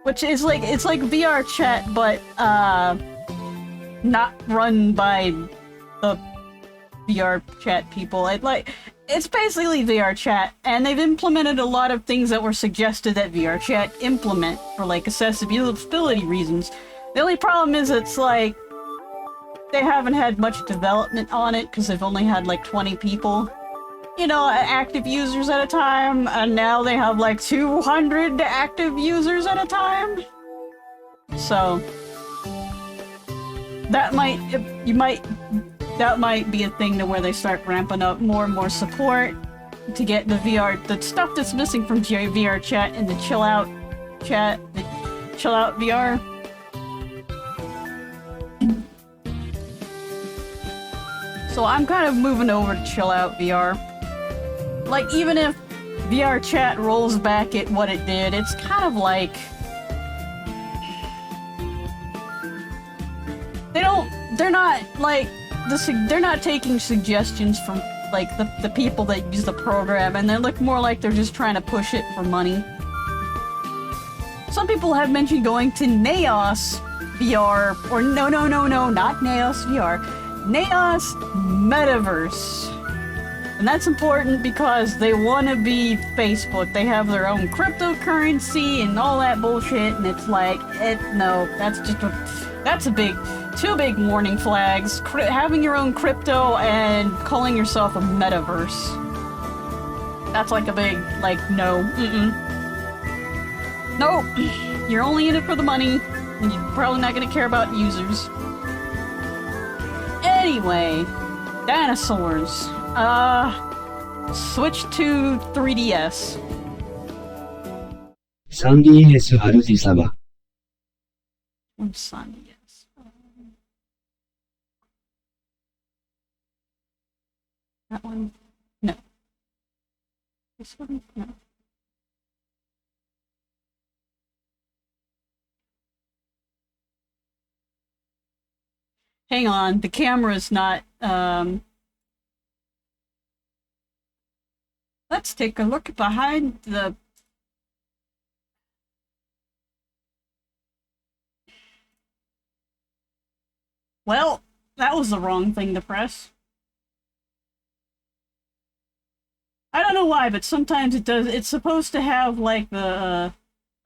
which is like it's like VR chat, but not run by the VR chat people. It's basically VR chat, and they've implemented a lot of things that were suggested that VR chat implement for like accessibility reasons. The only problem is it's like they haven't had much development on it because they've only had like 20 people, you know, active users at a time, and now they have like 200 active users at a time. So that might be a thing to where they start ramping up more and more support to get the stuff that's missing from VR chat and the chill out VR. So I'm kind of moving over to chill out VR. Like, even if VR chat rolls back at what it did, it's kind of like they're not taking suggestions from like the people that use the program, and they look more like they're just trying to push it for money. Some people have mentioned going to Naos VR, or no, not Naos VR, Naos Metaverse. And that's important because they want to be Facebook. They have their own cryptocurrency and all that bullshit, and it's like, no, that's two big warning flags. Having your own crypto and calling yourself a metaverse. That's like a big, like, no. Nope. You're only in it for the money, and you're probably not going to care about users. Anyway, dinosaurs. Switch to 3DS. 3DS RG様. What's 3DS? That one? No. This one? No. Hang on, the camera's not, let's take a look behind the... Well, that was the wrong thing to press. I don't know why, but sometimes it does. It's supposed to have like the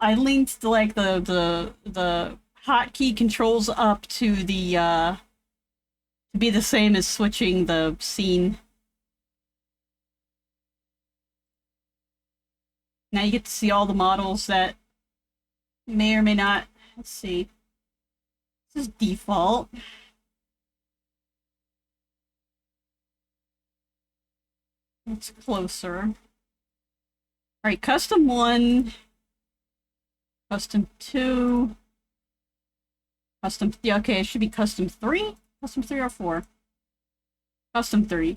I linked like the hotkey controls up to the to be the same as switching the scene. Now you get to see all the models that may or may not. Let's see. This is default. It's closer. Alright, custom 1, custom 2, custom, yeah, okay, it should be custom 3? Custom 3 or 4? Custom 3.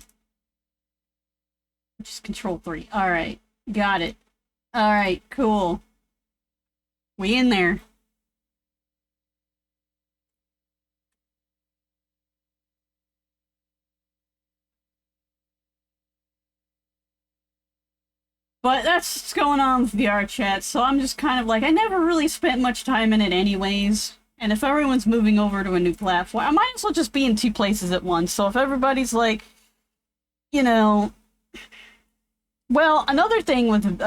Which is control 3. Alright, got it. Alright, cool. We in there. But that's what's going on with VR chat, so I'm just kind of like, I never really spent much time in it anyways. And if everyone's moving over to a new platform, I might as well just be in 2 places at once. So if everybody's like, you know... Well, another thing with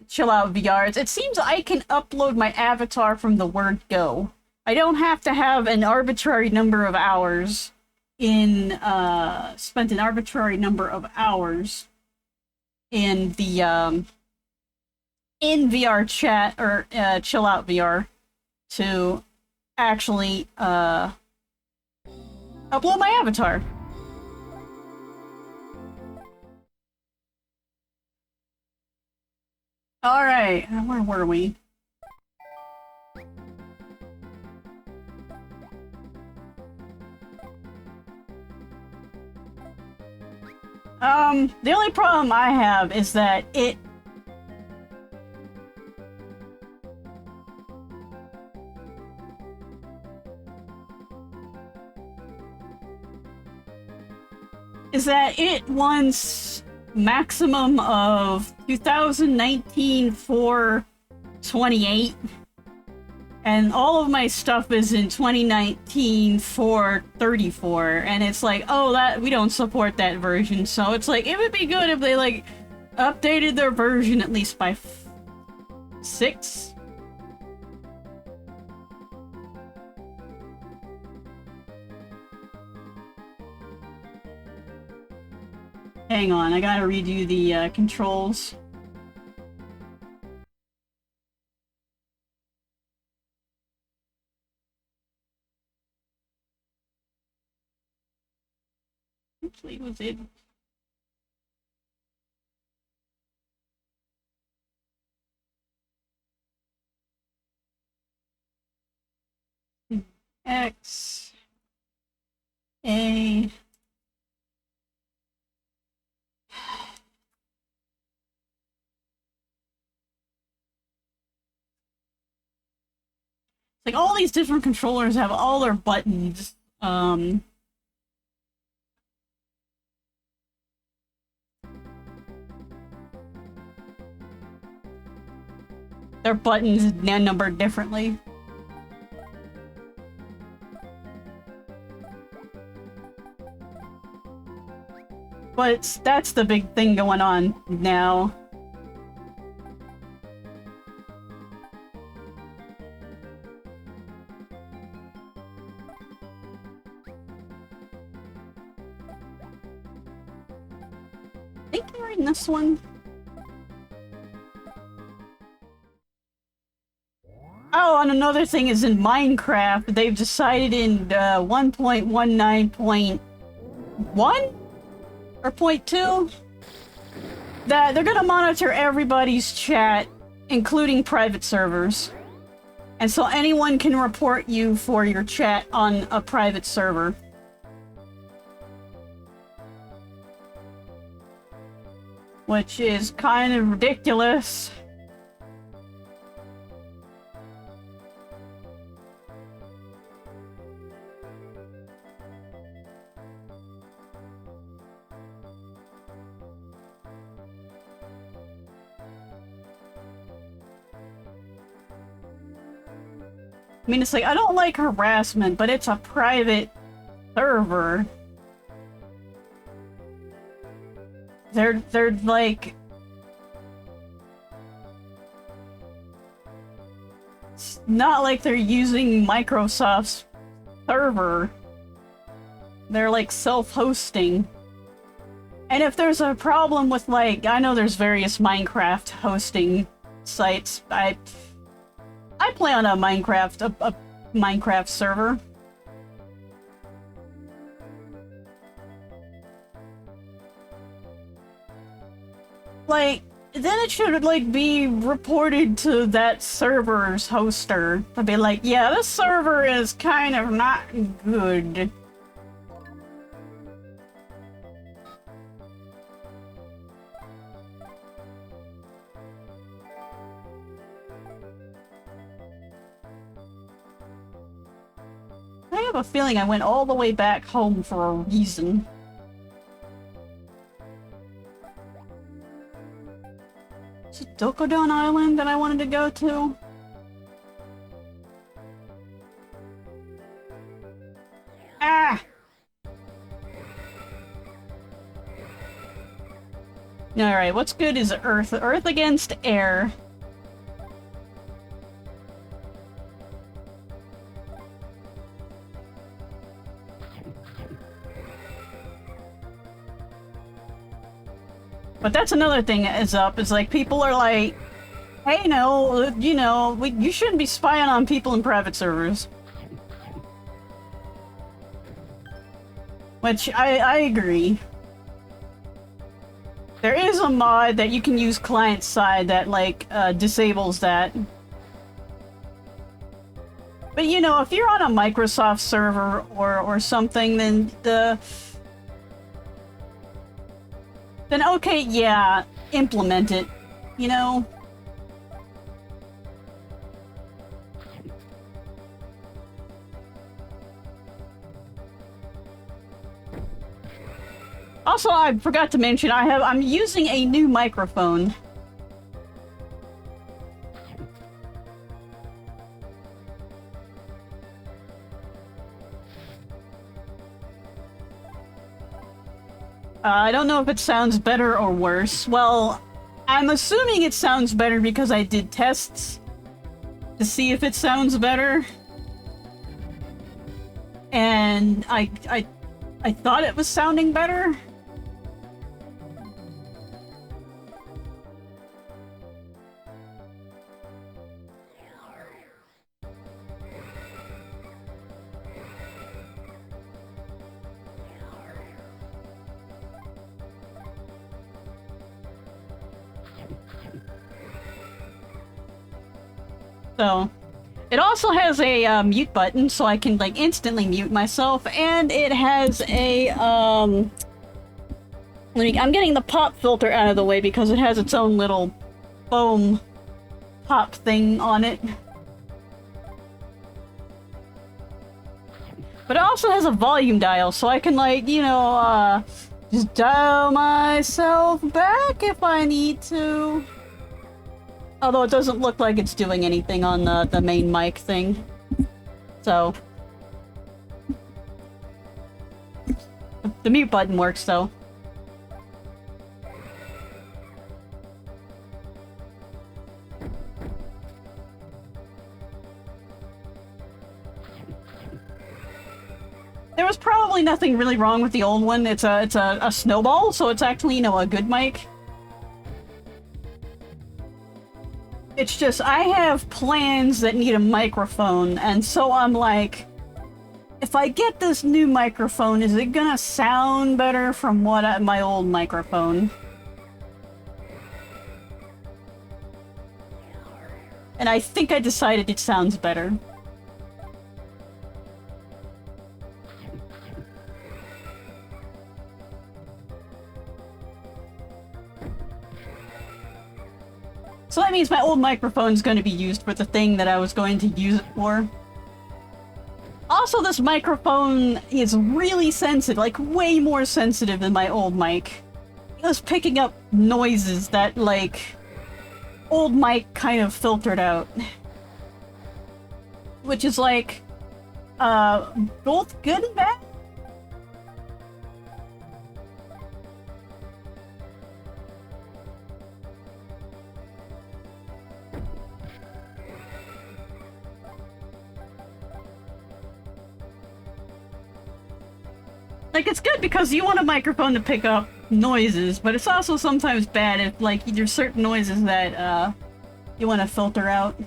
Chill Out VR is it seems I can upload my avatar from the word go. I don't have to have an arbitrary number of hours spent an arbitrary number of hours in the in VR chat or Chill Out VR to actually upload my avatar. All right, where were we? The only problem I have is that it... wants maximum of 2019 428, And all of my stuff is in 2019 for 34, and it's like, oh, that we don't support that version. So it's like, it would be good if they like updated their version at least by 6. Hang on, I gotta redo the controls. Actually, was it? X A like all these different controllers have all their buttons. Their buttons numbered differently. But that's the big thing going on now. I think you're in this one. Oh, and another thing is in Minecraft, they've decided in 1.19.1 or .2 that they're gonna monitor everybody's chat, including private servers. And so anyone can report you for your chat on a private server. Which is kind of ridiculous. I mean, it's like, I don't like harassment, but it's a private server. They're like... It's not like they're using Microsoft's server. They're like self-hosting. And if there's a problem with like, I know there's various Minecraft hosting sites. I play on a Minecraft server. Like, then it should like be reported to that server's hoster to be like, yeah, this server is kind of not good. I have a feeling I went all the way back home for a reason. Is it Dokodon Island that I wanted to go to? Ah! Alright, what's good is Earth. Earth against air. But that's another thing that is up, is like people are like, hey, no, you know, you shouldn't be spying on people in private servers. Which, I agree. There is a mod that you can use client-side that, like, disables that. But, you know, if you're on a Microsoft server or something, then then okay, yeah, implement it, you know? Also, I forgot to mention, I'm using a new microphone. I don't know if it sounds better or worse. Well, I'm assuming it sounds better because I did tests to see if it sounds better. And I thought it was sounding better. So, it also has a mute button, so I can like instantly mute myself, and it has a I'm getting the pop filter out of the way because it has its own little foam pop thing on it. But it also has a volume dial, so I can like, you know, just dial myself back if I need to. Although it doesn't look like it's doing anything on the main mic thing. So. The mute button works, though. There was probably nothing really wrong with the old one. It's a snowball, so it's actually, you know, a good mic. It's just, I have plans that need a microphone, and so I'm like, if I get this new microphone, is it gonna sound better from my old microphone? And I think I decided it sounds better. So that means my old microphone's going to be used for the thing that I was going to use it for. Also, this microphone is really sensitive, like way more sensitive than my old mic. It was picking up noises that, like, old mic kind of filtered out. Which is like, both good and bad? Like, it's good because you want a microphone to pick up noises, but it's also sometimes bad if, like, there's certain noises that, you want to filter out.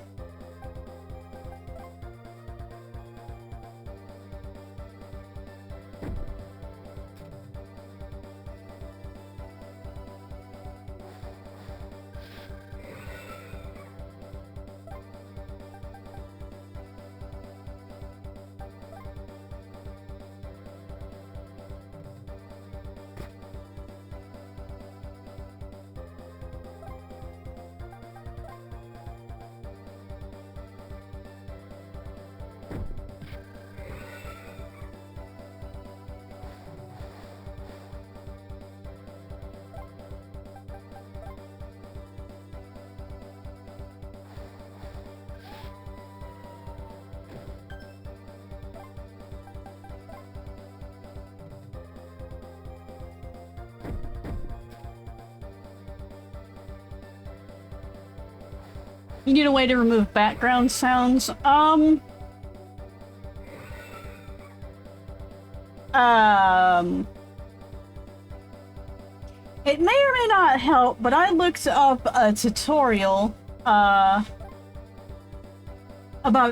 You need a way to remove background sounds. It may or may not help, but I looked up a tutorial, about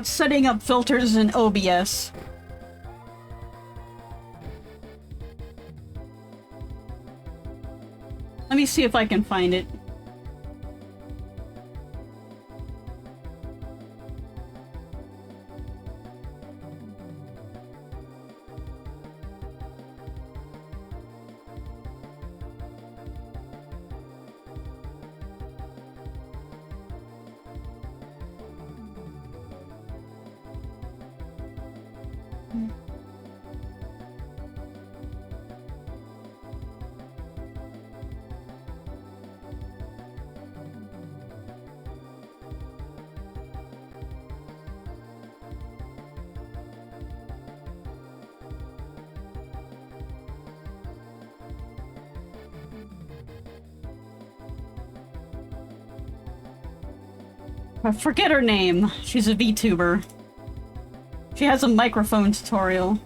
setting up filters in OBS. Let me see if I can find it. I forget her name. She's a VTuber. She has a microphone tutorial.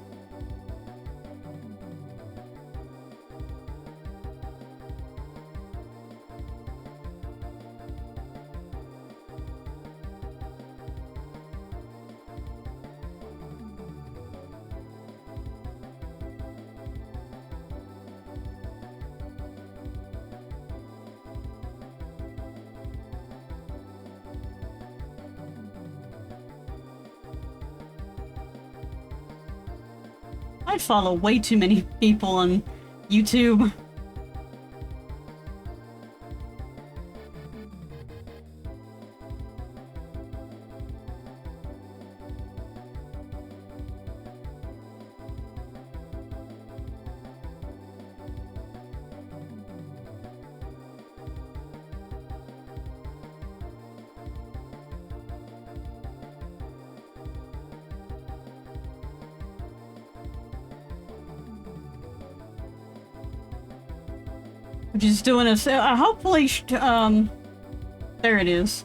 I follow way too many people on YouTube. Just doing a hopefully there it is.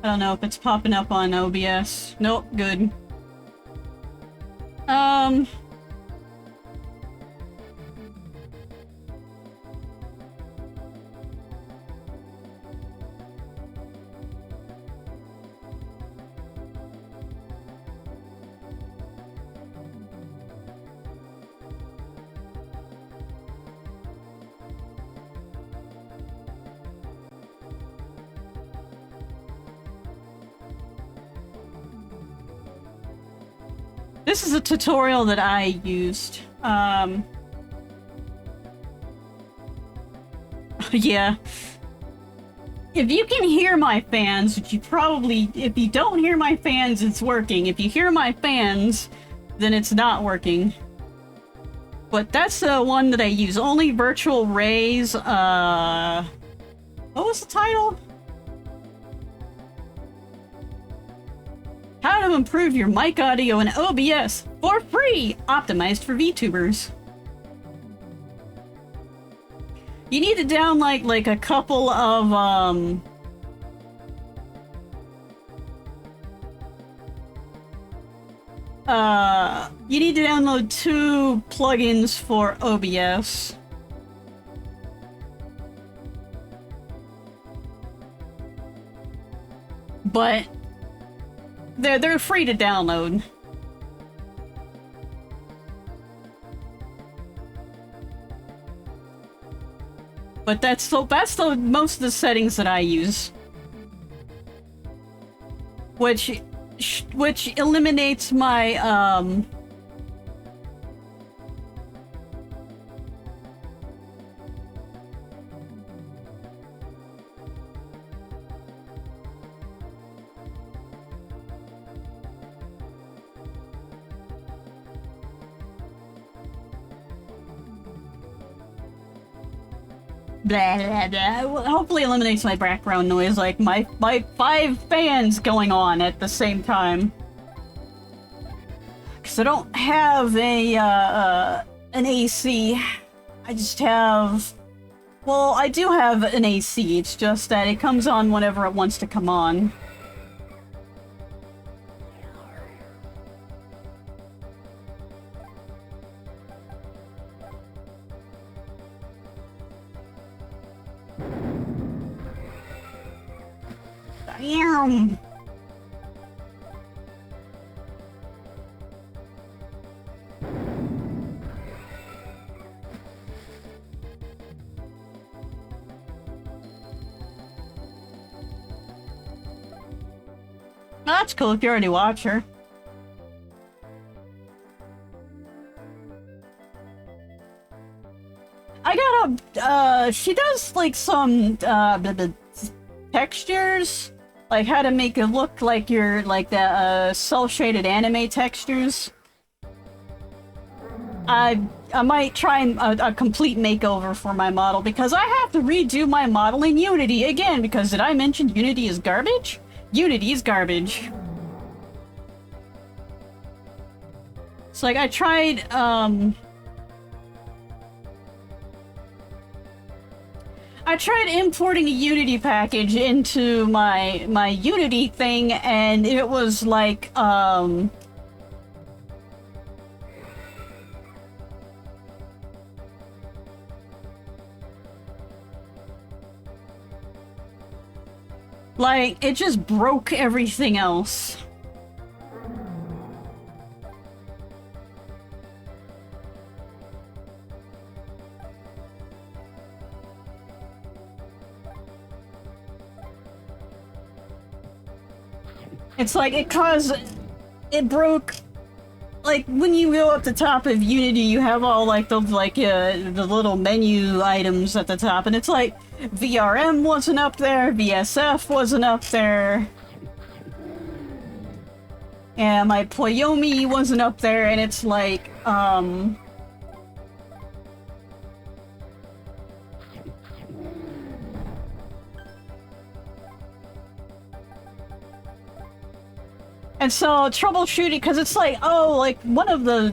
I don't know if it's popping up on OBS. Nope, good. This is a tutorial that I used. Yeah. If you can hear my fans, which you probably... If you don't hear my fans, it's working. If you hear my fans, then it's not working. But that's the one that I use. Only virtual rays, What was the title? How to improve your mic audio in OBS for free, optimized for VTubers. You need to download like a couple of you need to download 2 plugins for OBS. But they're free to download. But that's the most of the settings that I use. Which eliminates my blah, blah, blah. Hopefully eliminates my background noise, like my 5 fans going on at the same time. Because I don't have an AC. I just have... Well, I do have an AC, it's just that it comes on whenever it wants to come on. Damn. That's cool if you already watch her. I got a, she does like some, textures. Like how to make it look like you're like the, cel-shaded anime textures. I might try a complete makeover for my model because I have to redo my model in Unity again because did I mention Unity is garbage? Unity is garbage. It's like I tried, I tried importing a Unity package into my Unity thing, and it was like, like, it just broke everything else. It's like, it broke, like, when you go up the top of Unity, you have all, like, the little menu items at the top, and it's like, VRM wasn't up there, VSF wasn't up there, and my Poyomi wasn't up there, and it's like, and so troubleshooting, because it's like, oh, like one of the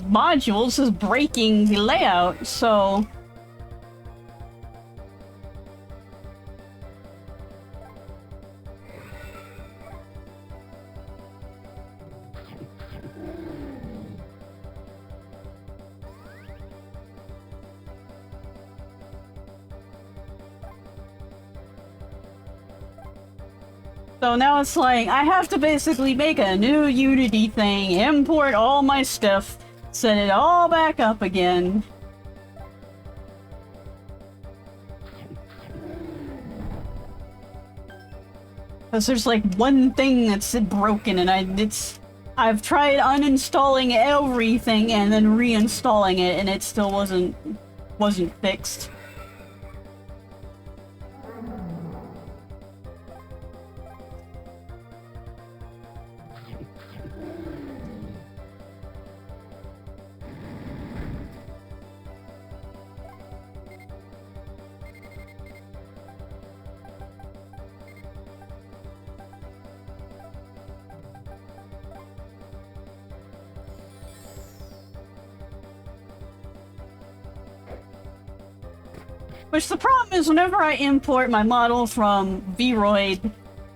modules is breaking the layout, so now it's like, I have to basically make a new Unity thing, import all my stuff, set it all back up again. Because there's like one thing that's broken, and I've tried uninstalling everything and then reinstalling it, and it still wasn't fixed. Which the problem is, whenever I import my model from Vroid,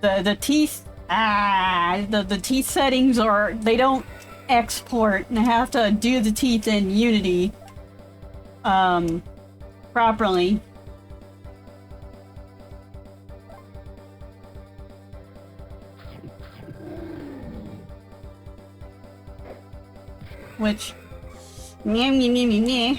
the teeth, the teeth settings they don't export, and I have to do the teeth in Unity, properly. Which, meh, meh, meh, meh, meh.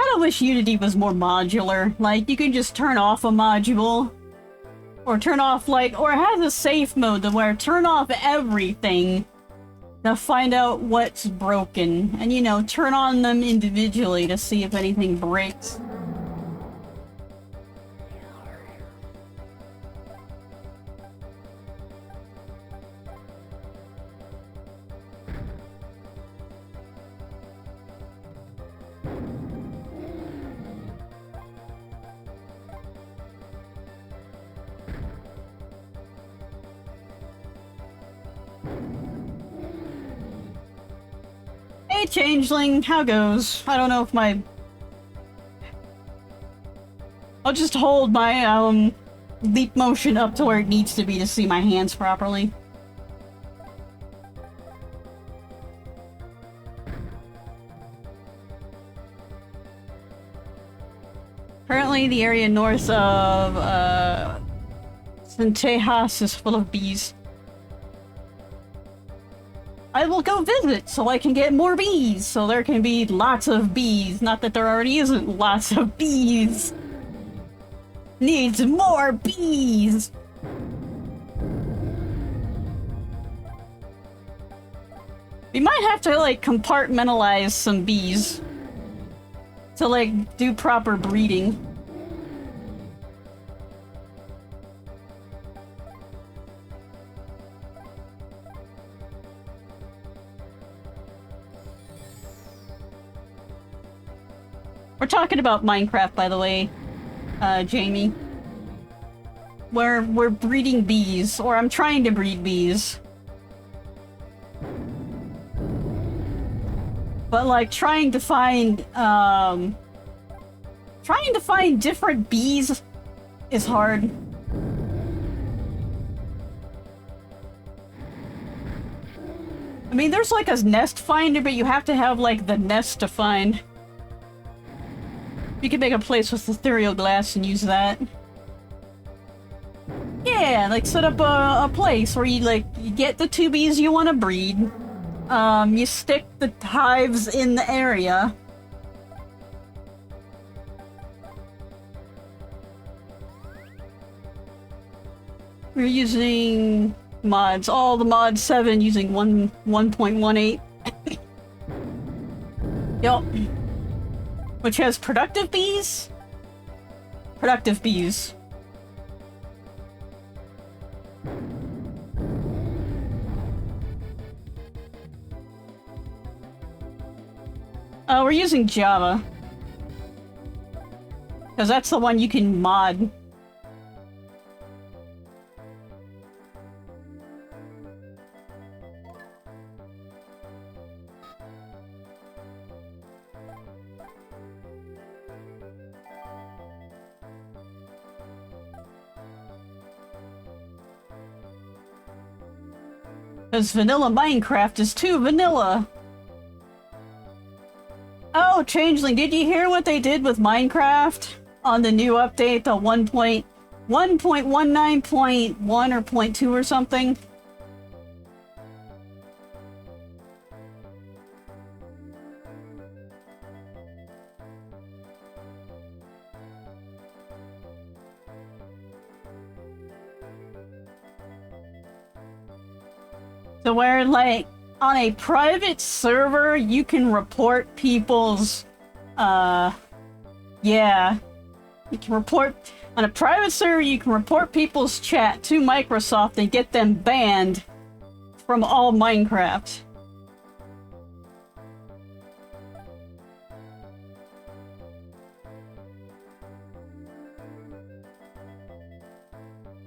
I wish Unity was more modular. Like, you could just turn off a module. Or turn off, like, or it has a safe mode where turn off everything to find out what's broken. And, you know, turn on them individually to see if anything breaks. Hey, Changeling, how goes? I don't know if I'll just hold my, leap motion up to where it needs to be to see my hands properly. Currently, the area north of, Centejas is full of bees. I will go visit so I can get more bees, so there can be lots of bees. Not that there already isn't lots of bees. Needs more bees! We might have to, like, compartmentalize some bees. to like do proper breeding. We're talking about Minecraft, by the way, Jamie. We're breeding bees, or I'm trying to breed bees. But like trying to find different bees is hard. I mean, there's like a nest finder, but you have to have like the nest to find. You can make a place with ethereal glass and use that. Yeah, like set up a place where you get the 2 bees you want to breed. You stick the hives in the area. We're using mods, all the mods 7 using 1.18. Yup. Which has productive bees? Productive bees. We're using Java. Because that's the one you can mod. Because vanilla Minecraft is too vanilla. Oh, Changeling, did you hear what they did with Minecraft on the new update, the 1.19.1 or .2 or something? So where, like, on a private server, you can report people's, yeah. You can report, on a private server, you can report people's chat to Microsoft and get them banned from all Minecraft.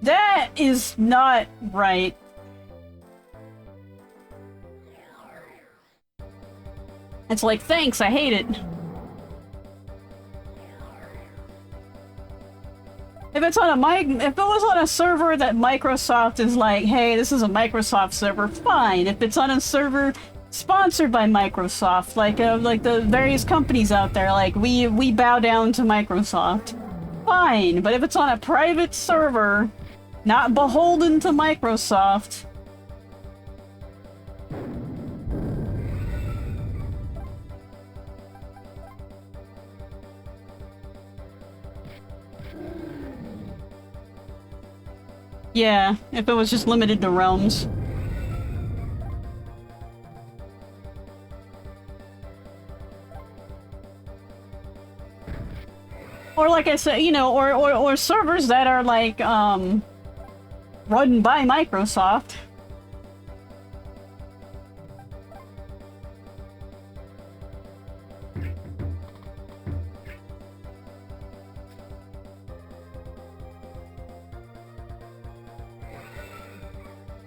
That is not right. It's like, thanks, I hate it. If it was on a server that Microsoft is like, hey, this is a Microsoft server, fine. If it's on a server sponsored by Microsoft, like the various companies out there, like we bow down to Microsoft, fine. But if it's on a private server, not beholden to Microsoft. Yeah, if it was just limited to realms. Or like I said, you know, or servers that are like, run by Microsoft.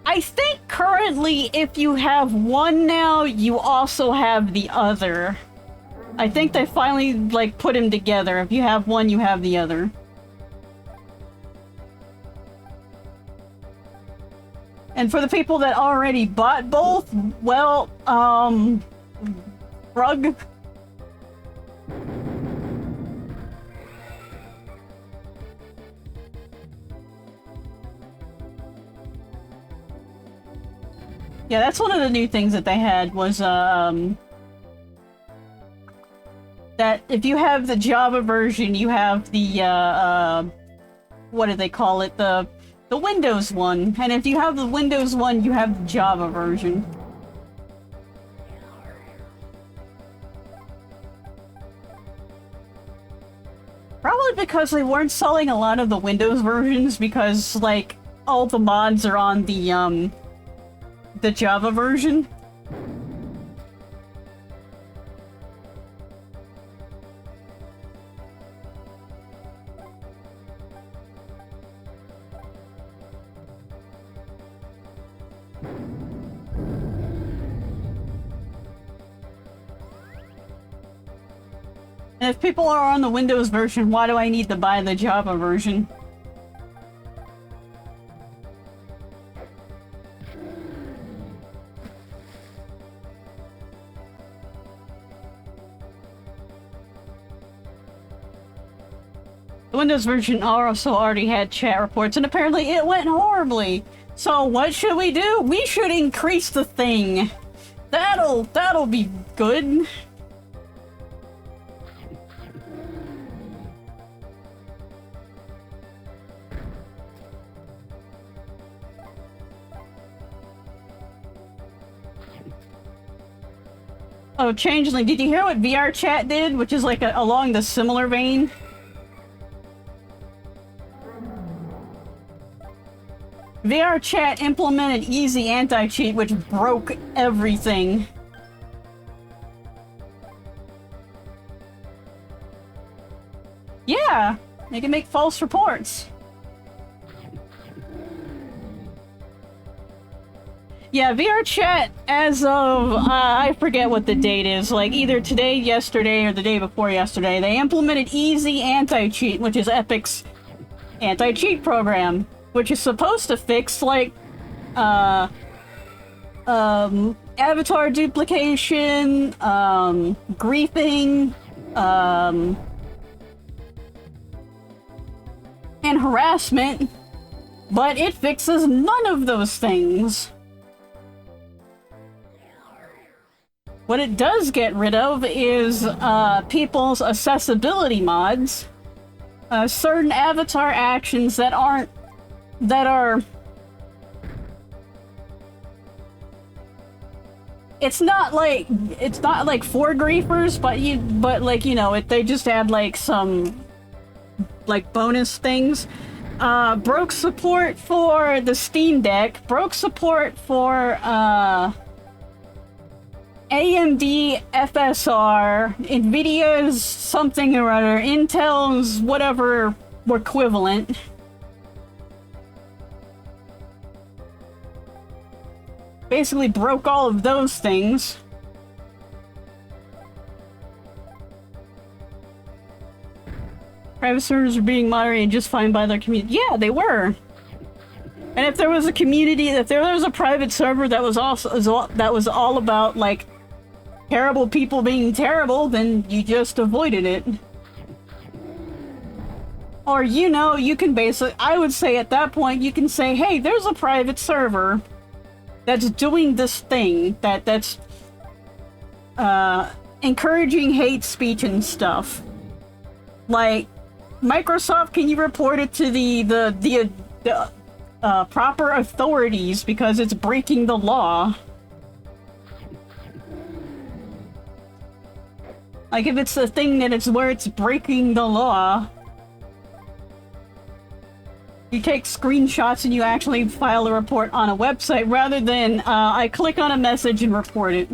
I think currently, if you have one now, you also have the other. I think they finally, like, put them together. If you have one, you have the other. And for the people that already bought both, well, rug. Yeah, that's one of the new things that they had was, that if you have the Java version, you have the, what do they call it? The Windows one. And if you have the Windows one, you have the Java version. Probably because they weren't selling a lot of the Windows versions because, like, all the mods are on the Java version. And if people are on the Windows version, why do I need to buy the Java version? The Windows version also already had chat reports, and apparently it went horribly. So what should we do? We should increase the thing. That'll be good. Oh, Changeling, did you hear what VR Chat did? Which is like along the similar vein? VR Chat implemented easy anti-cheat, which broke everything. Yeah, they can make false reports. Yeah, VR Chat, as of, I forget what the date is, like either today, yesterday, or the day before yesterday, they implemented Easy Anti-Cheat, which is Epic's anti-cheat program, which is supposed to fix, like, avatar duplication, griefing, and harassment, but it fixes none of those things. What it does get rid of is people's accessibility mods, certain avatar actions that are it's not like for griefers, but like, you know, they just add like some like bonus things. Broke support for the Steam Deck, broke support for AMD FSR, Nvidia's something or other, Intel's whatever equivalent. Basically broke all of those things. Private servers are being moderated just fine by their community. Yeah, they were. And if there was a community, if there was a private server that was all about like terrible people being terrible, then you just avoided it. Or, you know, you can basically, I would say at that point, you can say, hey, there's a private server that's doing this thing, that's encouraging hate speech and stuff. Like, Microsoft, can you report it to the proper authorities because it's breaking the law? Like, if it's a thing that it's where it's breaking the law, you take screenshots and you actually file a report on a website rather than I click on a message and report it.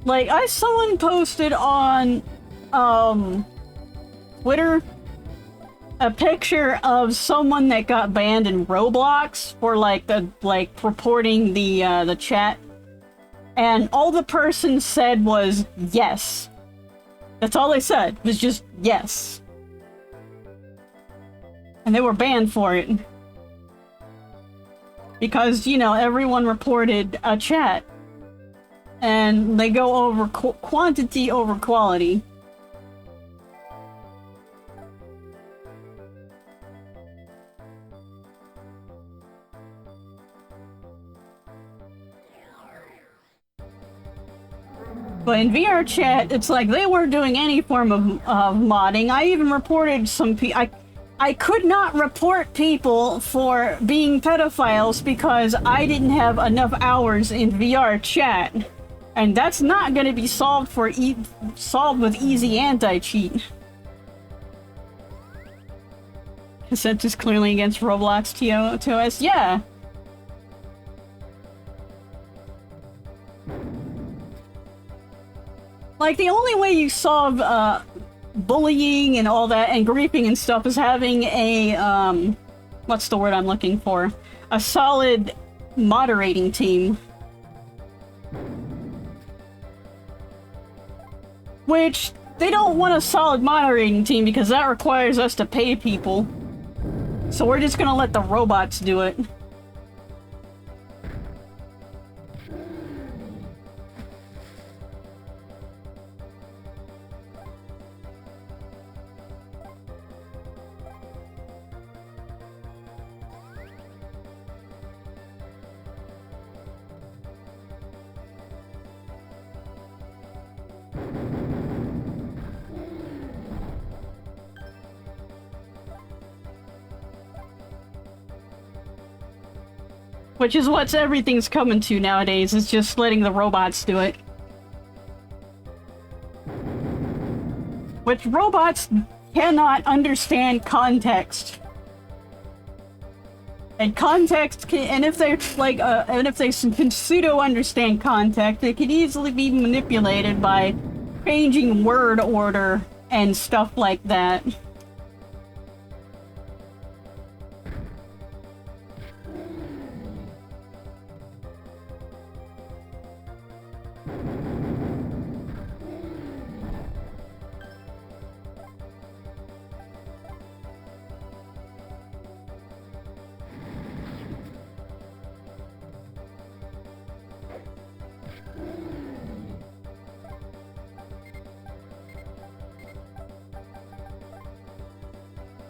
Like, someone posted on Twitter a picture of someone that got banned in Roblox for reporting the chat, and all the person said was yes. That's all they said, was just yes. And they were banned for it. Because, you know, everyone reported a chat. And they go over quantity over quality. But in VR Chat, it's like they weren't doing any form of modding. I even reported some I could not report people for being pedophiles because I didn't have enough hours in VR chat. And that's not going to be solved solved with easy anti-cheat. Consent is clearly against Roblox TOS. Yeah. Like, the only way you solve bullying and all that and griefing and stuff is having a what's the word I'm looking for? A solid moderating team. Which they don't want a solid moderating team because that requires us to pay people. So we're just gonna let the robots do it. Which is what everything's coming to nowadays, is just letting the robots do it. Which robots cannot understand context. And context can, and if they're like, and if they can pseudo-understand context, it can easily be manipulated by changing word order and stuff like that.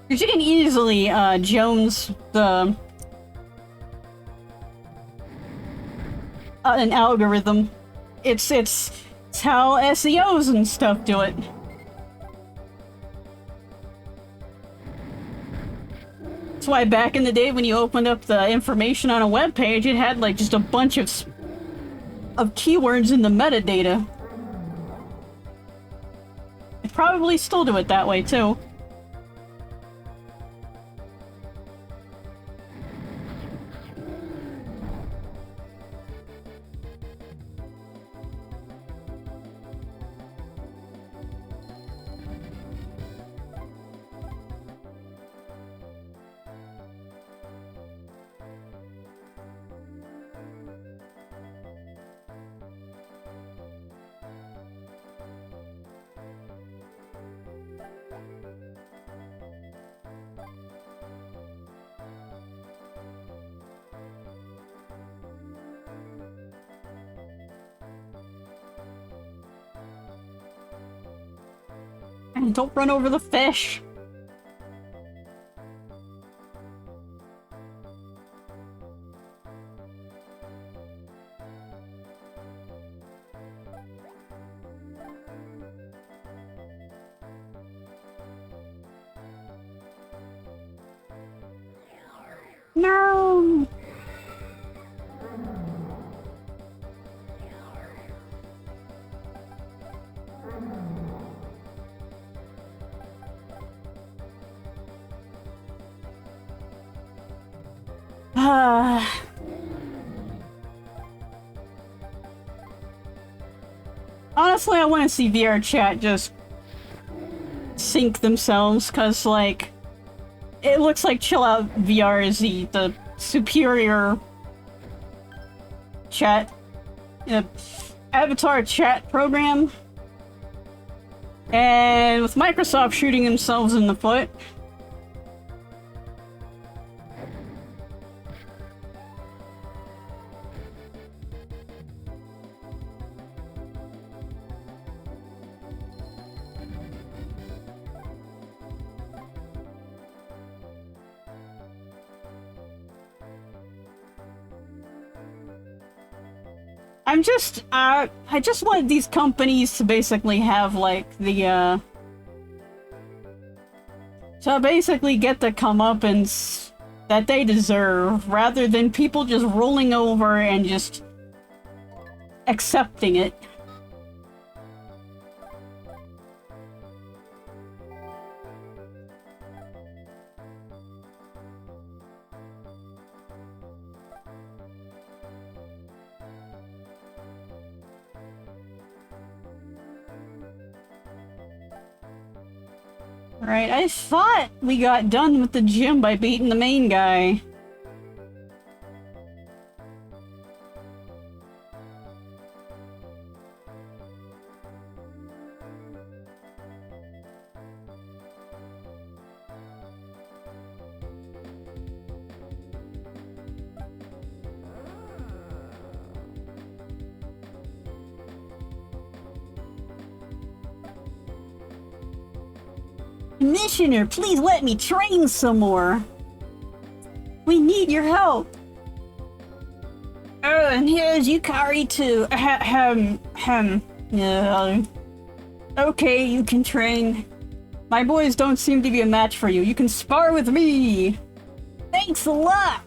Because you can easily, Jones the... an algorithm. It's how SEOs and stuff do it. That's why back in the day when you opened up the information on a web page, it had like just a bunch of keywords in the metadata. They probably still do it that way too. And don't run over the fish. No. Honestly, I want to see VR chat just sync themselves, because, like, it looks like Chill Out VR is the superior chat, avatar chat program. And with Microsoft shooting themselves in the foot, I just want these companies to basically have, like, the So basically get the comeuppance that they deserve, rather than people just rolling over and just accepting it. Right, I thought we got done with the gym by beating the main guy. Commissioner, please let me train some more. We need your help. Oh, and here's Yukari too. Yeah. Okay, you can train. My boys don't seem to be a match for you. You can spar with me. Thanks a lot.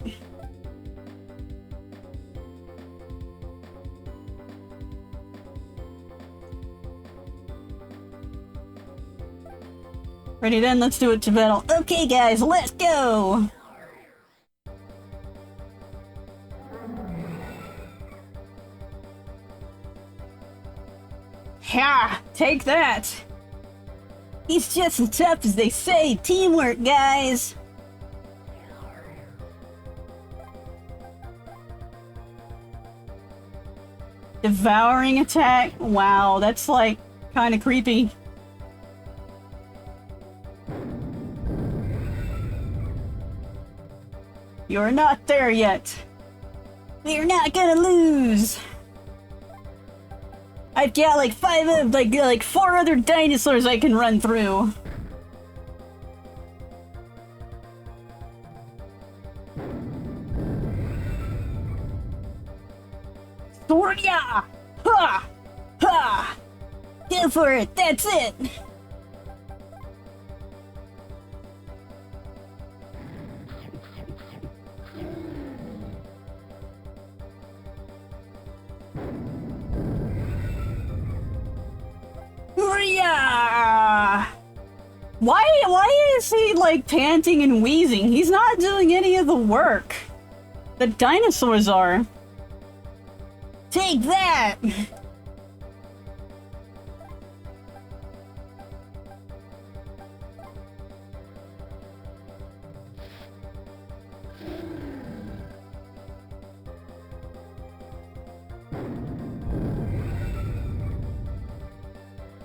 Ready then, let's do it to battle. Okay guys, let's go! Ha! Take that! He's just as tough as they say. Teamwork, guys! Devouring attack? Wow, that's like kinda creepy. You're not there yet. We're not gonna lose. I've got like like 4 other dinosaurs I can run through. Sorya! Ha! Ha! Go for it, that's it! Why is he like panting and wheezing? He's not doing any of the work. The dinosaurs are. Take that!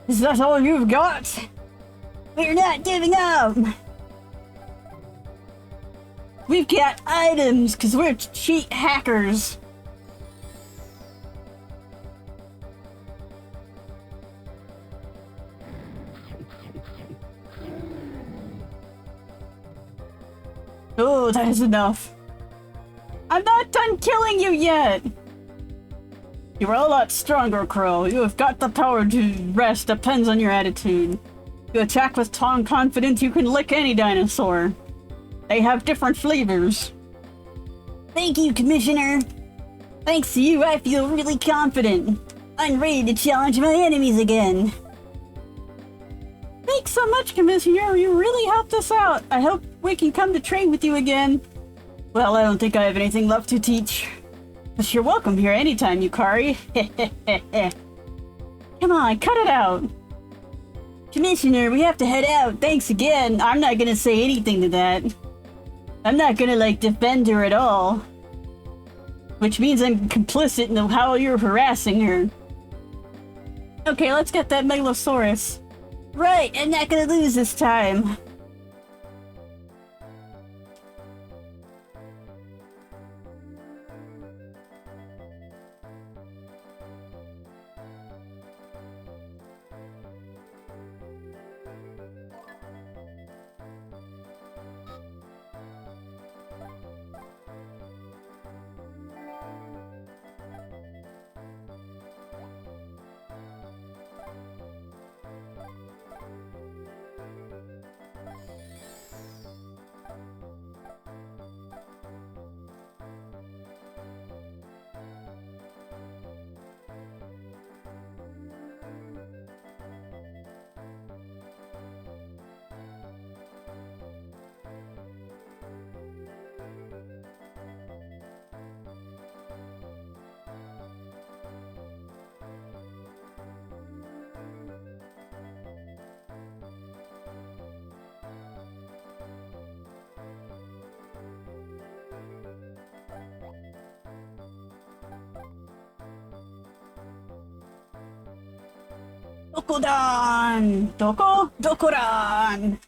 Is that all you've got? We're not giving up! We've got items, cause we're cheat hackers. Oh, that is enough. I'm not done killing you yet! You're a lot stronger, Crow. You have got the power to rest, depends on your attitude. You attack with confidence, you can lick any dinosaur. They have different flavors. Thank you, Commissioner. Thanks to you, I feel really confident. I'm ready to challenge my enemies again. Thanks so much, Commissioner. You really helped us out. I hope we can come to train with you again. Well, I don't think I have anything left to teach. But you're welcome here anytime, Yukari. Come on, cut it out. Commissioner, we have to head out. Thanks again. I'm not gonna say anything to that. I'm not gonna, like, defend her at all. Which means I'm complicit in how you're harassing her. Okay, let's get that Megalosaurus. Right, I'm not gonna lose this time. Dokudan! Doko? Dokuran!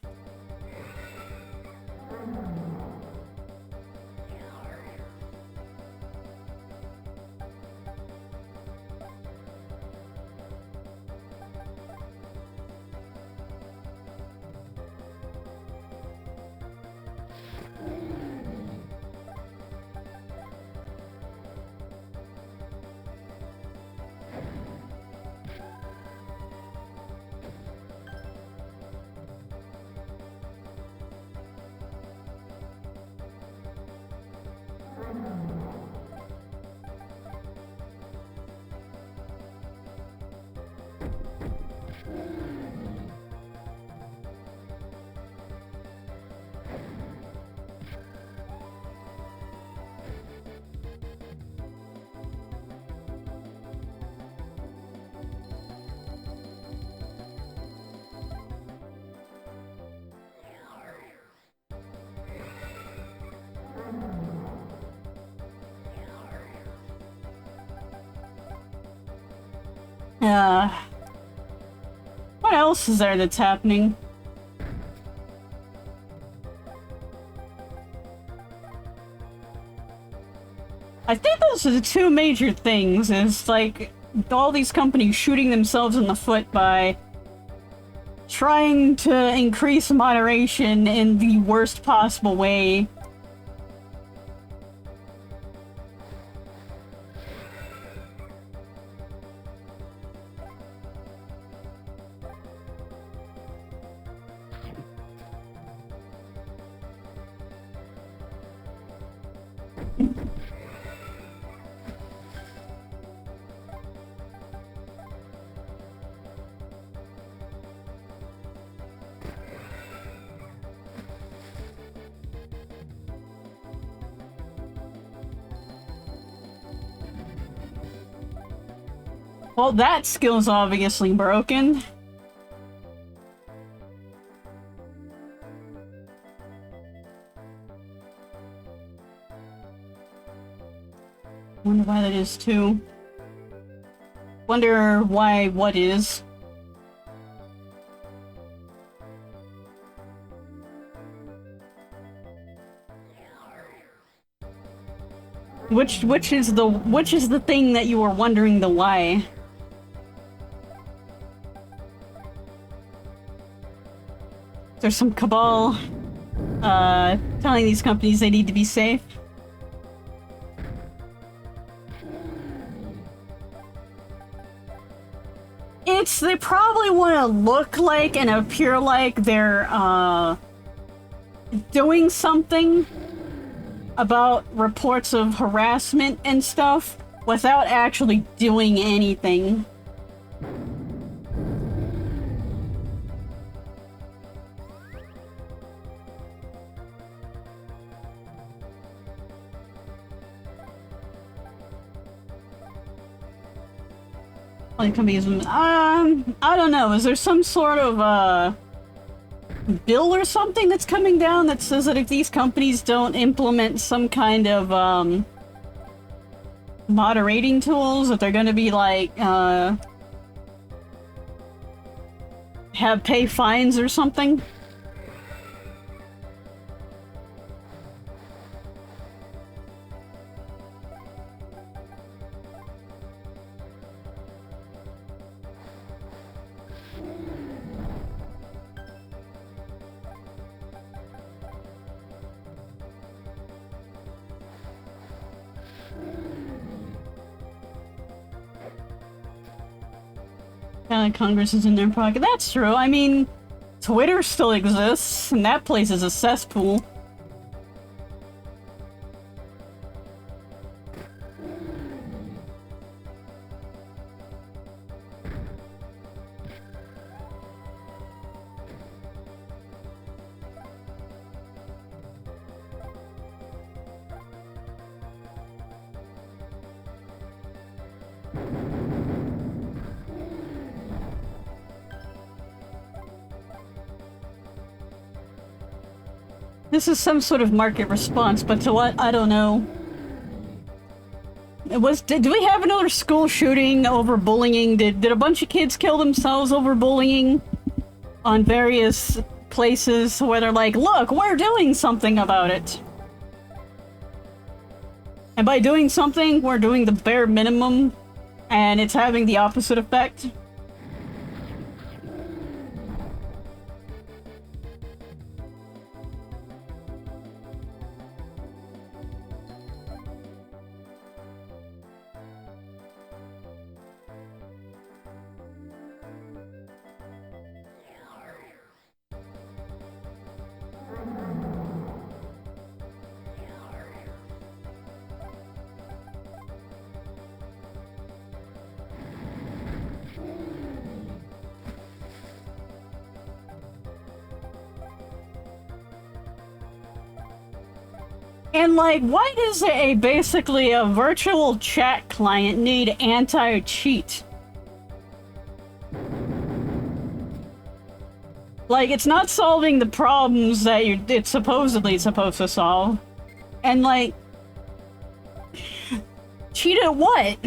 What else is there that's happening? I think those are the two major things, is like all these companies shooting themselves in the foot by trying to increase moderation in the worst possible way. Well, that skill's obviously broken. Wonder why that is too. Wonder why what is. Which is the thing that you were wondering the why? There's some cabal telling these companies they need to be safe. They probably want to look like and appear like they're doing something about reports of harassment and stuff without actually doing anything. I don't know. Is there some sort of bill or something that's coming down that says that if these companies don't implement some kind of moderating tools, that they're going to be like pay fines or something? Congress is in their pocket. That's true. I mean, Twitter still exists, and that place is a cesspool. This is some sort of market response, but to what? I don't know. Did we have another school shooting over bullying? Did a bunch of kids kill themselves over bullying on various places where they're like, look, we're doing something about it. And by doing something, we're doing the bare minimum, and it's having the opposite effect. And like, why does basically a virtual chat client need anti-cheat? Like, it's not solving the problems that it's supposedly supposed to solve. And like, cheat at what?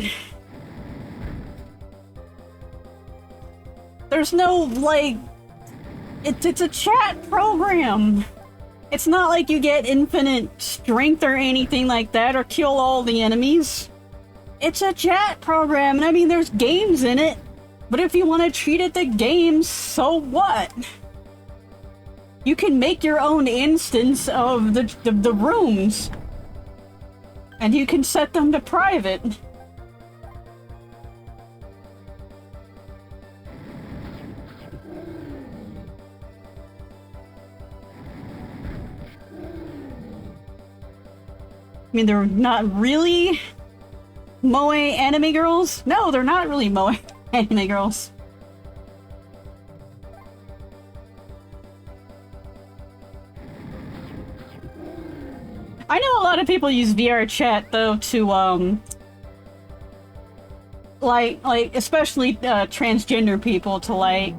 There's no, like, it's a chat program. It's not like you get infinite strength or anything like that, or kill all the enemies. It's a chat program, and I mean, there's games in it. But if you want to cheat at the games, so what? You can make your own instance of the rooms. And you can set them to private. I mean, they're not really moe anime girls? No, they're not really moe anime girls. I know a lot of people use VR chat though to like especially transgender people to like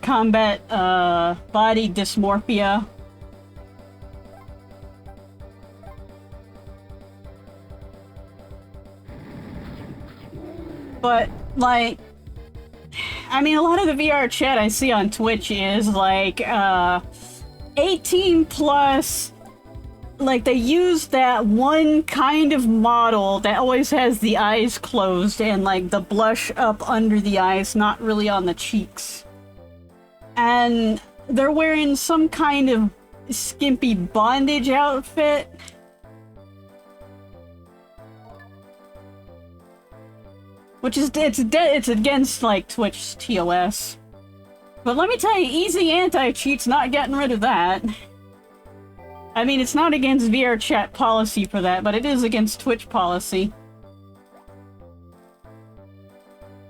combat body dysmorphia. But, like, I mean, a lot of the VR chat I see on Twitch is, like, 18 plus, like, they use that one kind of model that always has the eyes closed and, like, the blush up under the eyes, not really on the cheeks. And they're wearing some kind of skimpy bondage outfit. Which is, it's against, like, Twitch's TOS. But let me tell you, easy anti-cheat's not getting rid of that. I mean, it's not against VR chat policy for that, but it is against Twitch policy.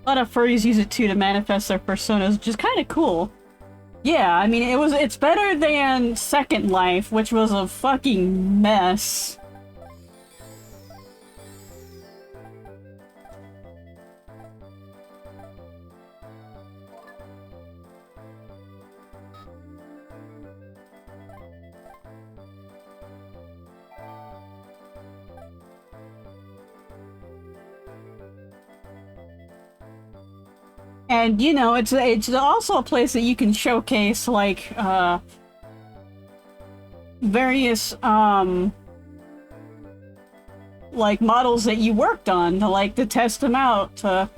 A lot of furries use it too to manifest their personas, which is kind of cool. Yeah, I mean, it's better than Second Life, which was a fucking mess. And, you know, it's also a place that you can showcase, like, various, like, models that you worked on, to test them out, to,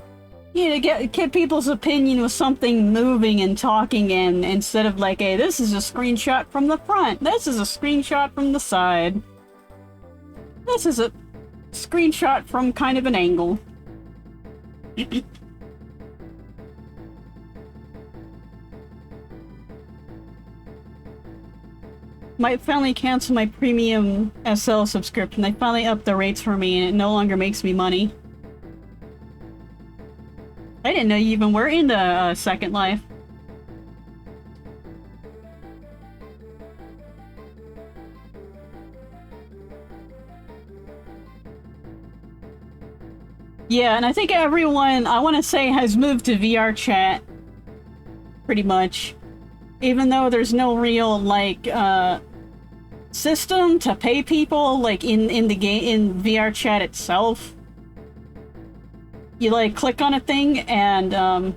you know, get people's opinion with something moving and talking in, instead of like, hey, this is a screenshot from the front, this is a screenshot from the side, this is a screenshot from kind of an angle. Might finally cancel my premium SL subscription. They finally upped the rates for me and it no longer makes me money. I didn't know you even were into Second Life. Yeah, and I think everyone, I want to say, has moved to VR chat. Pretty much. Even though there's no real, like, system to pay people, like in the game, in VR chat itself. You like click on a thing and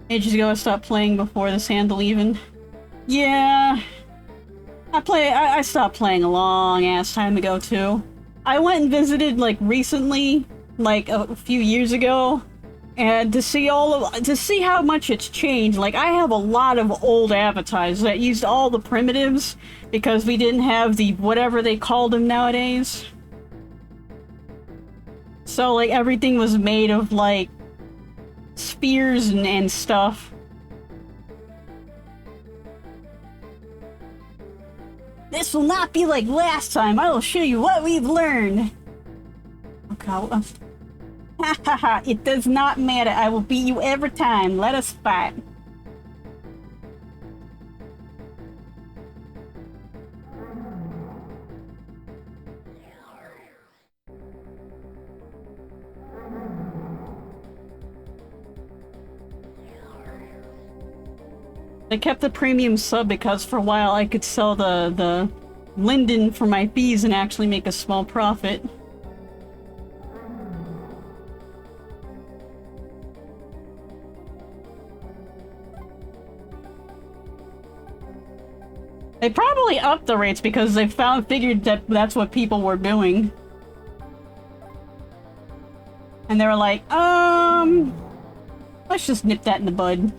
ages ago I stopped playing before this handle even. Yeah, I stopped playing a long ass time ago too. I went and visited like recently, like a few years ago, and to see how much it's changed. Like I have a lot of old avatars that used all the primitives because we didn't have the whatever they called them nowadays. So like everything was made of like spears and stuff. This will not be like last time. I will show you what we've learned. Okay. Ha ha ha. It does not matter. I will beat you every time. Let us fight. I kept the premium sub because for a while I could sell the linden for my fees and actually make a small profit. They probably upped the rates because they figured that that's what people were doing. And they were like, let's just nip that in the bud.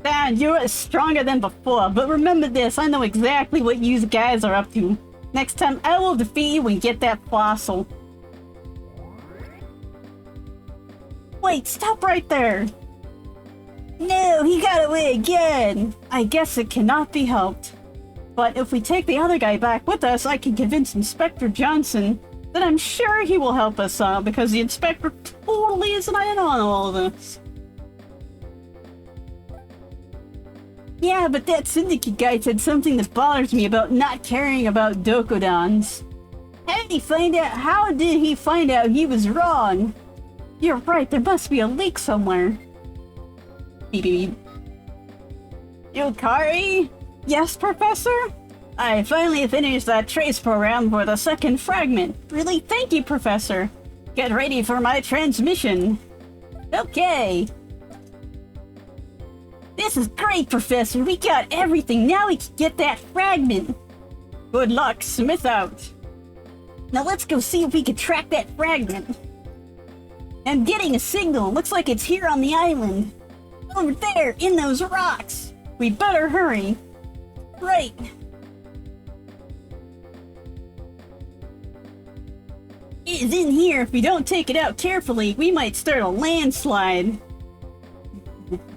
Man, you're stronger than before, but remember this, I know exactly what you guys are up to. Next time, I will defeat you and get that fossil. Wait, stop right there! No, he got away again! I guess it cannot be helped. But if we take the other guy back with us, I can convince Inspector Johnson that I'm sure he will help us out, because the Inspector totally isn't in on all of this. Yeah, but that syndicate guy said something that bothers me about not caring about Dokodans. How did he find out he was wrong? You're right, there must be a leak somewhere. Beep beep beep. Yukari? Yes, Professor? I finally finished that trace program for the second fragment. Really, thank you, Professor. Get ready for my transmission. Okay. This is great, Professor. We got everything. Now we can get that fragment. Good luck. Smith out. Now let's go see if we can track that fragment. I'm getting a signal. Looks like it's here on the island. Over there, in those rocks. We better hurry. Right. It is in here. If we don't take it out carefully, we might start a landslide.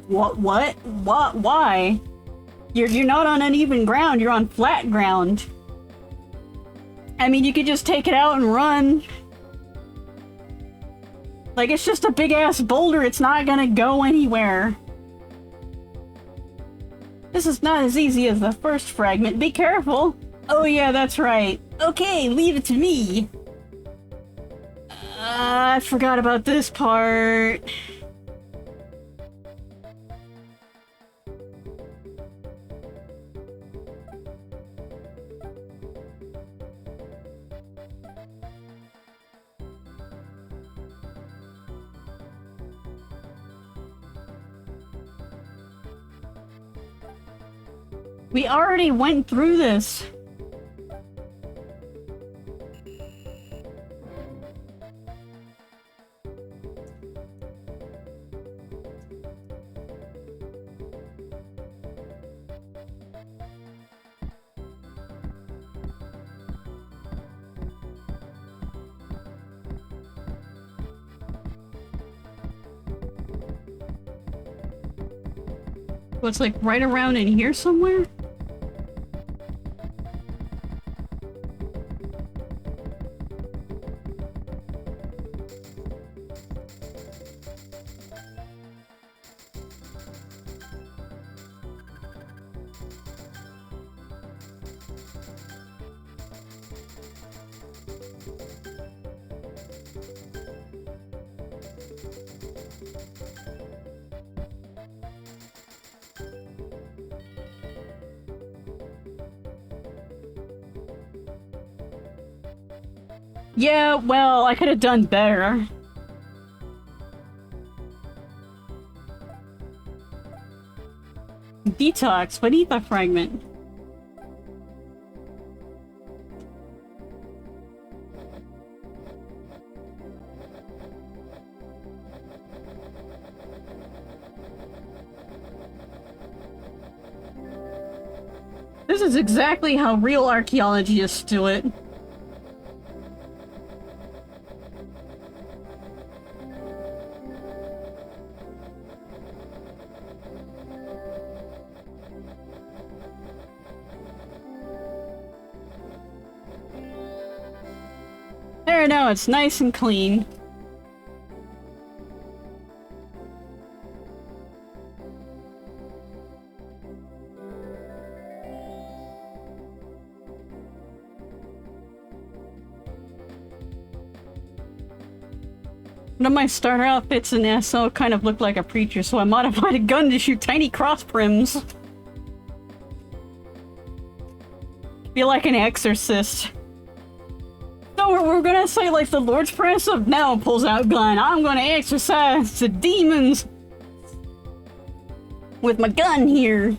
What? Why? You're not on uneven ground, you're on flat ground. I mean, you could just take it out and run. Like, it's just a big-ass boulder, it's not gonna go anywhere. This is not as easy as the first fragment, be careful! Oh yeah, that's right. Okay, leave it to me! I forgot about this part. We already went through this. So it's like right around in here somewhere? Yeah, well, I could have done better. Detox, Vanita fragment. This is exactly how real archaeologists do it. There, now it's nice and clean. One of my starter outfits in SO kind of looked like a preacher, so I modified a gun to shoot tiny cross prims. Feel like an exorcist. So we're gonna say like the Lord's Prayer, so now pulls out gun. I'm gonna exorcise the demons with my gun here.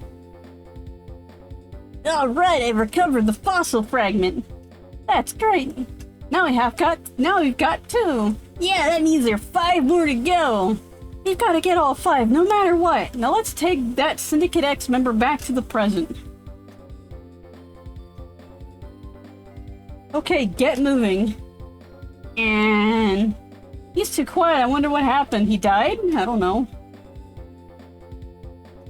Alright, I recovered the fossil fragment. That's great. Now we've got 2. Yeah, that means there are 5 more to go. We've got to get all 5, no matter what. Now let's take that Syndicate X member back to the present. Okay, get moving. And he's too quiet. I wonder what happened. He died? I don't know.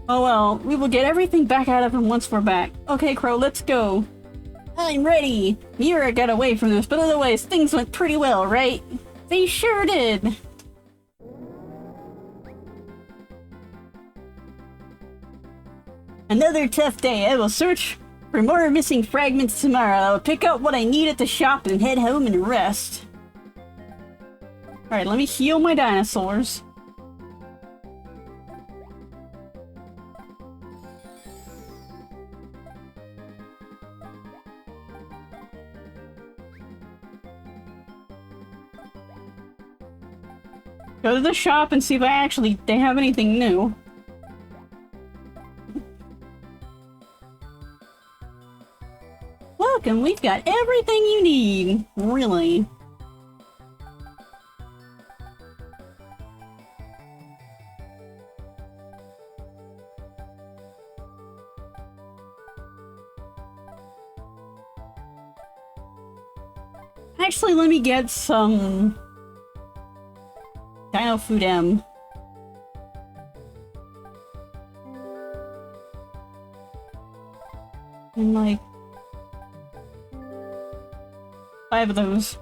Oh well, we will get everything back out of him once we're back. Okay, Crow, let's go. I'm ready. Mira got away from this, but otherwise things went pretty well, right? They sure did. Another tough day. I will search for more missing fragments tomorrow. I will pick up what I need at the shop and head home and rest. Alright, let me heal my dinosaurs. Go to the shop and see if they have anything new. Welcome, we've got everything you need. Really. Actually, let me get some Dino Food M. And like 5 of those.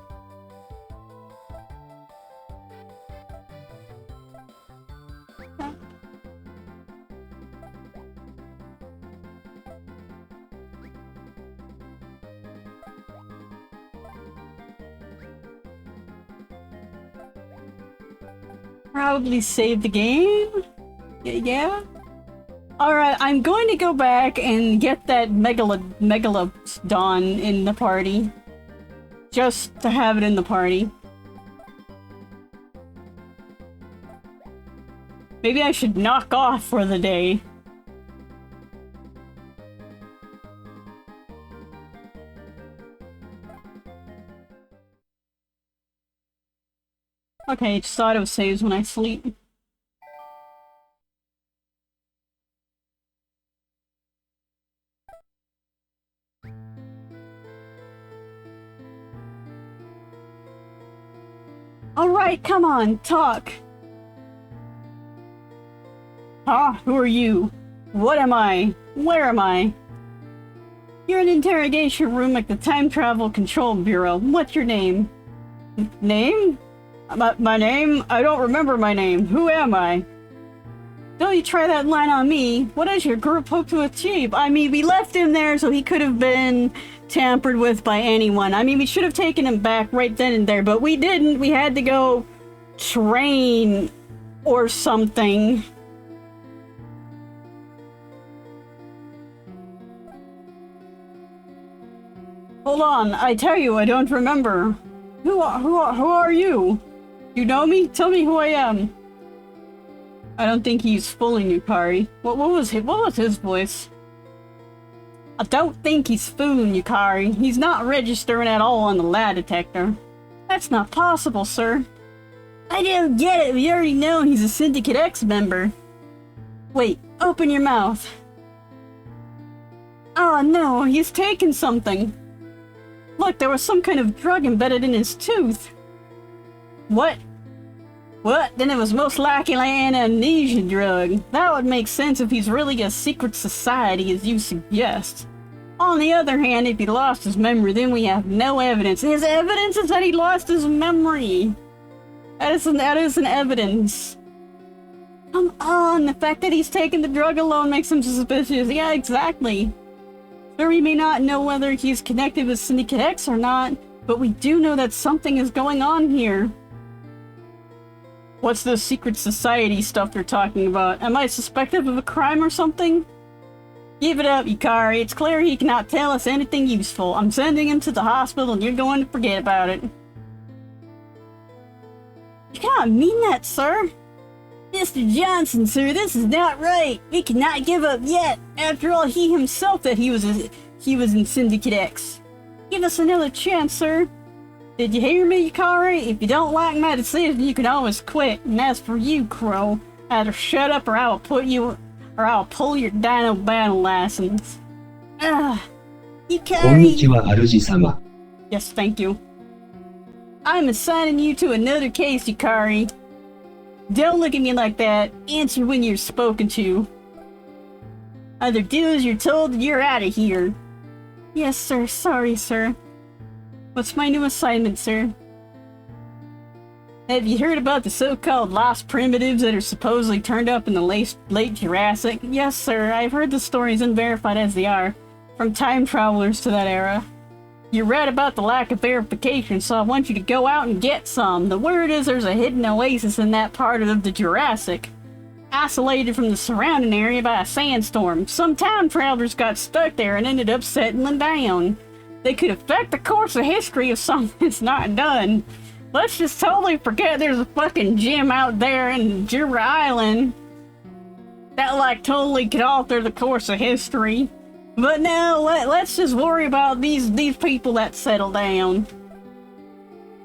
Probably save the game? Yeah? Alright, I'm going to go back and get that Megalodon in the party. Just to have it in the party. Maybe I should knock off for the day. Okay, just auto saves when I sleep. Alright, come on, talk! Huh? Who are you? What am I? Where am I? You're in an interrogation room at the Time Travel Control Bureau. What's your name? Name? My name? I don't remember my name. Who am I? Don't you try that line on me. What does your group hope to achieve? I mean, we left him there so he could have been tampered with by anyone. I mean, we should have taken him back right then and there, but we didn't. We had to go train or something. Hold on, I tell you, I don't remember. Who are you? You know me? Tell me who I am. I don't think he's fooling you, Kari. What was his voice? I don't think he's fooling you, Kari. He's not registering at all on the lie detector. That's not possible, sir. I don't get it. We already know he's a Syndicate X member. Wait, open your mouth. Oh no, he's taken something. Look, there was some kind of drug embedded in his tooth. What? What? Then it was most likely an amnesia drug. That would make sense if he's really a secret society, as you suggest. On the other hand, if he lost his memory, then we have no evidence. His evidence is that he lost his memory. That is an evidence. Come on, the fact that he's taken the drug alone makes him suspicious. Yeah, exactly. Sure, we may not know whether he's connected with Syndicate X or not, but we do know that something is going on here. What's the secret society stuff they're talking about? Am I suspected of a crime or something? Give it up, Yukari. It's clear he cannot tell us anything useful. I'm sending him to the hospital and you're going to forget about it. You cannot mean that, sir. Mr. Johnson, sir, this is not right. We cannot give up yet. After all, he himself said he was in Syndicate X. Give us another chance, sir. Did you hear me, Yukari? If you don't like my decision, you can always quit. And as for you, Crow, either shut up or I will pull your Dino Battle license. Yukari. こんにちは、主様。 Yes, thank you. I'm assigning you to another case, Yukari. Don't look at me like that. Answer when you're spoken to. Either do as you're told or you're out of here. Yes, sir. Sorry, sir. What's my new assignment, sir? Have you heard about the so-called lost primitives that are supposedly turned up in the late Jurassic? Yes, sir. I've heard the stories, unverified as they are, from time travelers to that era. You read about the lack of verification, so I want you to go out and get some. The word is there's a hidden oasis in that part of the Jurassic, isolated from the surrounding area by a sandstorm. Some time travelers got stuck there and ended up settling down. They could affect the course of history if something's not done. Let's just totally forget there's a fucking gym out there in Jura Island that like totally could alter the course of history. But no, let's just worry about these people that settle down.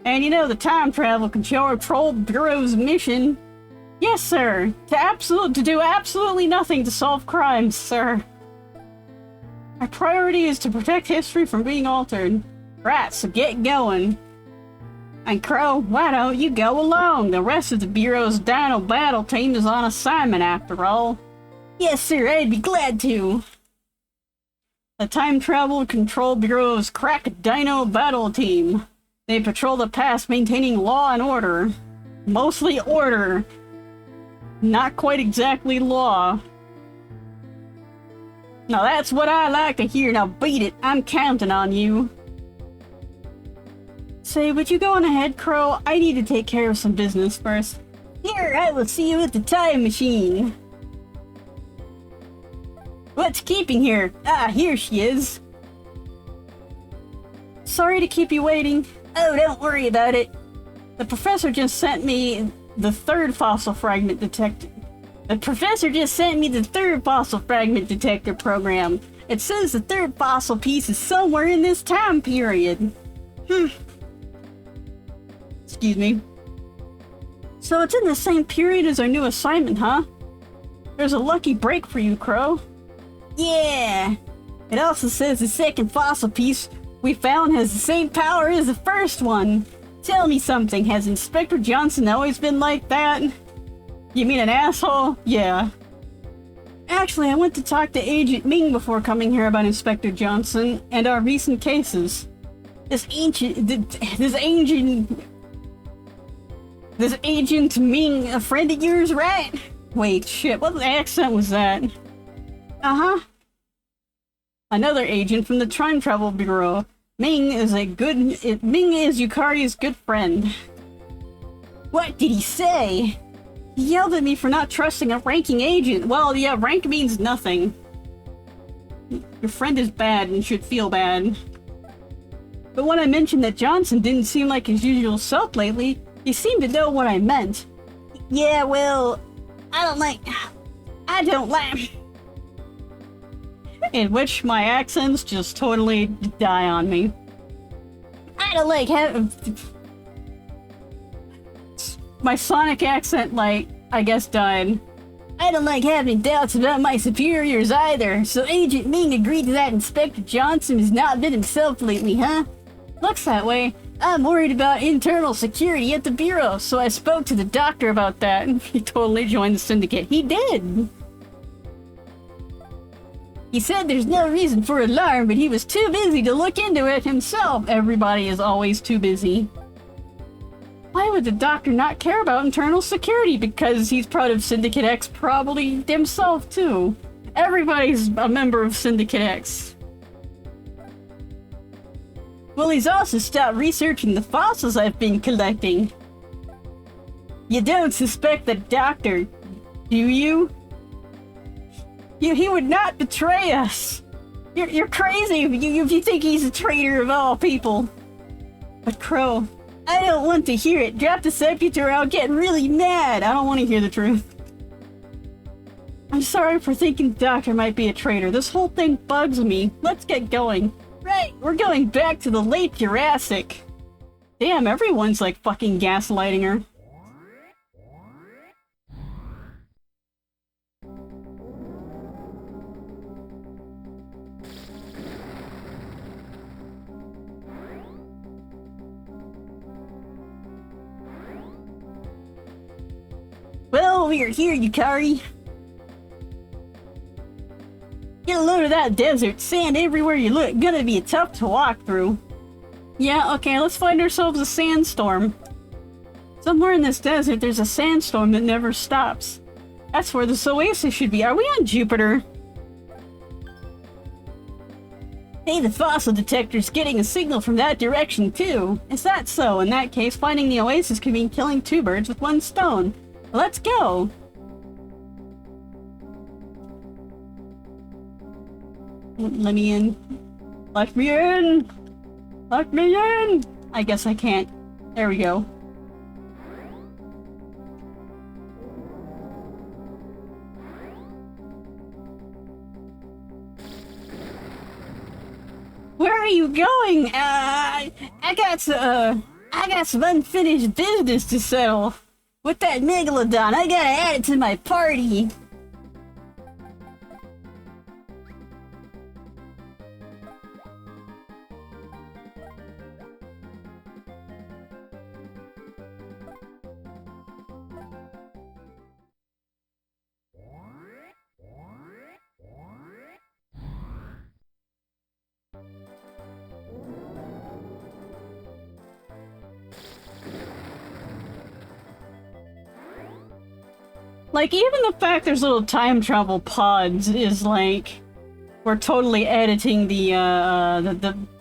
And you know the Time Travel Control Bureau's mission? Yes, sir. To do absolutely nothing to solve crimes, sir. Our priority is to protect history from being altered. Right, so get going. And Crow, why don't you go along? The rest of the Bureau's Dino Battle team is on assignment after all. Yes, sir, I'd be glad to. The Time Travel Control Bureau's crack Dino Battle team. They patrol the past maintaining law and order. Mostly order. Not quite exactly law. Now that's what I like to hear. Now beat it. I'm counting on you. Say, would you go on ahead, Crow? I need to take care of some business first. Here, I will see you at the time machine. What's keeping her? Ah, here she is. Sorry to keep you waiting. Oh, don't worry about it. The professor just sent me the third fossil fragment detector. The professor just sent me the third fossil fragment detector program. It says the third fossil piece is somewhere in this time period. Excuse me. So it's in the same period as our new assignment, huh? There's a lucky break for you, Crow. Yeah! It also says the second fossil piece we found has the same power as the first one. Tell me something, has Inspector Johnson always been like that? You mean an asshole? Yeah. Actually, I went to talk to Agent Ming before coming here about Inspector Johnson and our recent cases. This Agent Ming, a friend of yours, right? Wait, shit, what accent was that? Uh-huh. Another agent from the Time Travel Bureau. Ming is Yukari's good friend. What did he say? He yelled at me for not trusting a ranking agent. Well, yeah, rank means nothing. Your friend is bad and should feel bad. But when I mentioned that Johnson didn't seem like his usual self lately, he seemed to know what I meant. Yeah, well, I don't like... In which my accents just totally die on me. I don't like having... My Sonic accent, like, I guess died. I don't like having doubts about my superiors either, so Agent Ming agreed that Inspector Johnson has not been himself lately, huh? Looks that way. I'm worried about internal security at the Bureau, so I spoke to the doctor about that, and he totally joined the syndicate. He did! He said there's no reason for alarm, but he was too busy to look into it himself. Everybody is always too busy. Why would the doctor not care about internal security? Because he's part of Syndicate X, probably himself too. Everybody's a member of Syndicate X. Well, he's also stopped researching the fossils I've been collecting. You don't suspect the doctor, do you? He would not betray us. You're crazy if you think he's a traitor of all people. But Crow, I don't want to hear it. Drop the subject or I'll get really mad. I don't want to hear the truth. I'm sorry for thinking the doctor might be a traitor. This whole thing bugs me. Let's get going. Right, we're going back to the late Jurassic. Damn, everyone's like fucking gaslighting her. Well, we are here, Yukari. Get a load of that desert. Sand everywhere you look. Gonna be tough to walk through. Yeah, okay, let's find ourselves a sandstorm. Somewhere in this desert, there's a sandstorm that never stops. That's where this oasis should be. Are we on Jupiter? Hey, the fossil detector's getting a signal from that direction, too. Is that so? In that case, finding the oasis could mean killing two birds with one stone. Let's go! Let me in. Let me in! Let me in! I guess I can't. There we go. Where are you going? I got some unfinished business to settle. With that Megalodon, I gotta add it to my party. Like, even the fact there's little time travel pods is like, we're totally editing the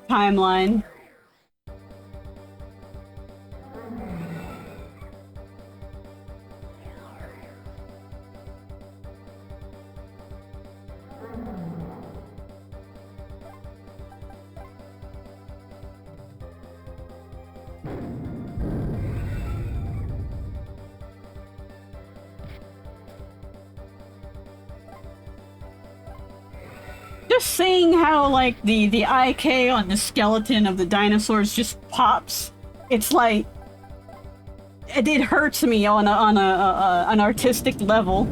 timeline. Just seeing how, like, the IK on the skeleton of the dinosaurs just pops, it's like, it hurts me on an artistic level.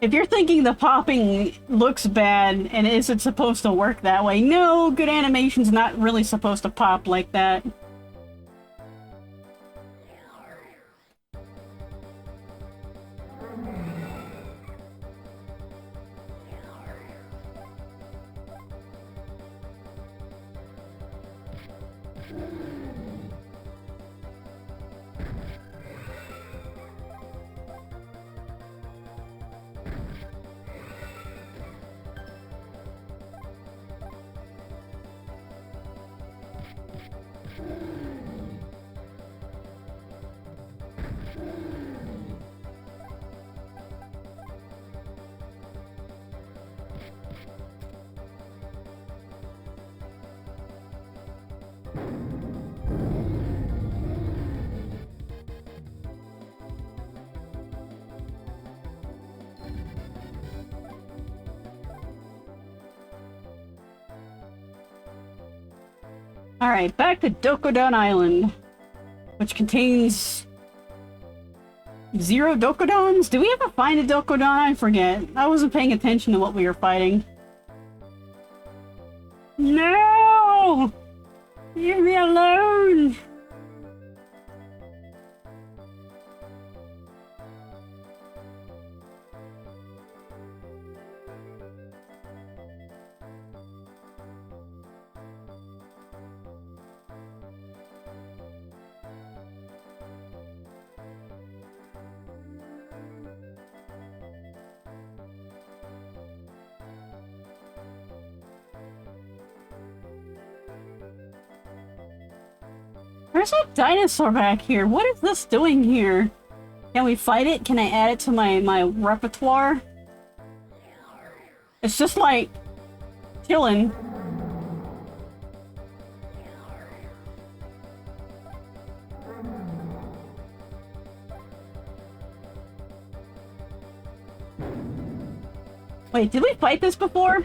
If you're thinking the popping looks bad and isn't supposed to work that way, no, good animation's not really supposed to pop like that. Alright, back to Dokodon Island, which contains 0 Dokodons? Did we ever find a Dokodon? I forget. I wasn't paying attention to what we were fighting. No! Leave me alone! There's that dinosaur back here. What is this doing here? Can we fight it? Can I add it to my repertoire? It's just like chilling. Wait, did we fight this before?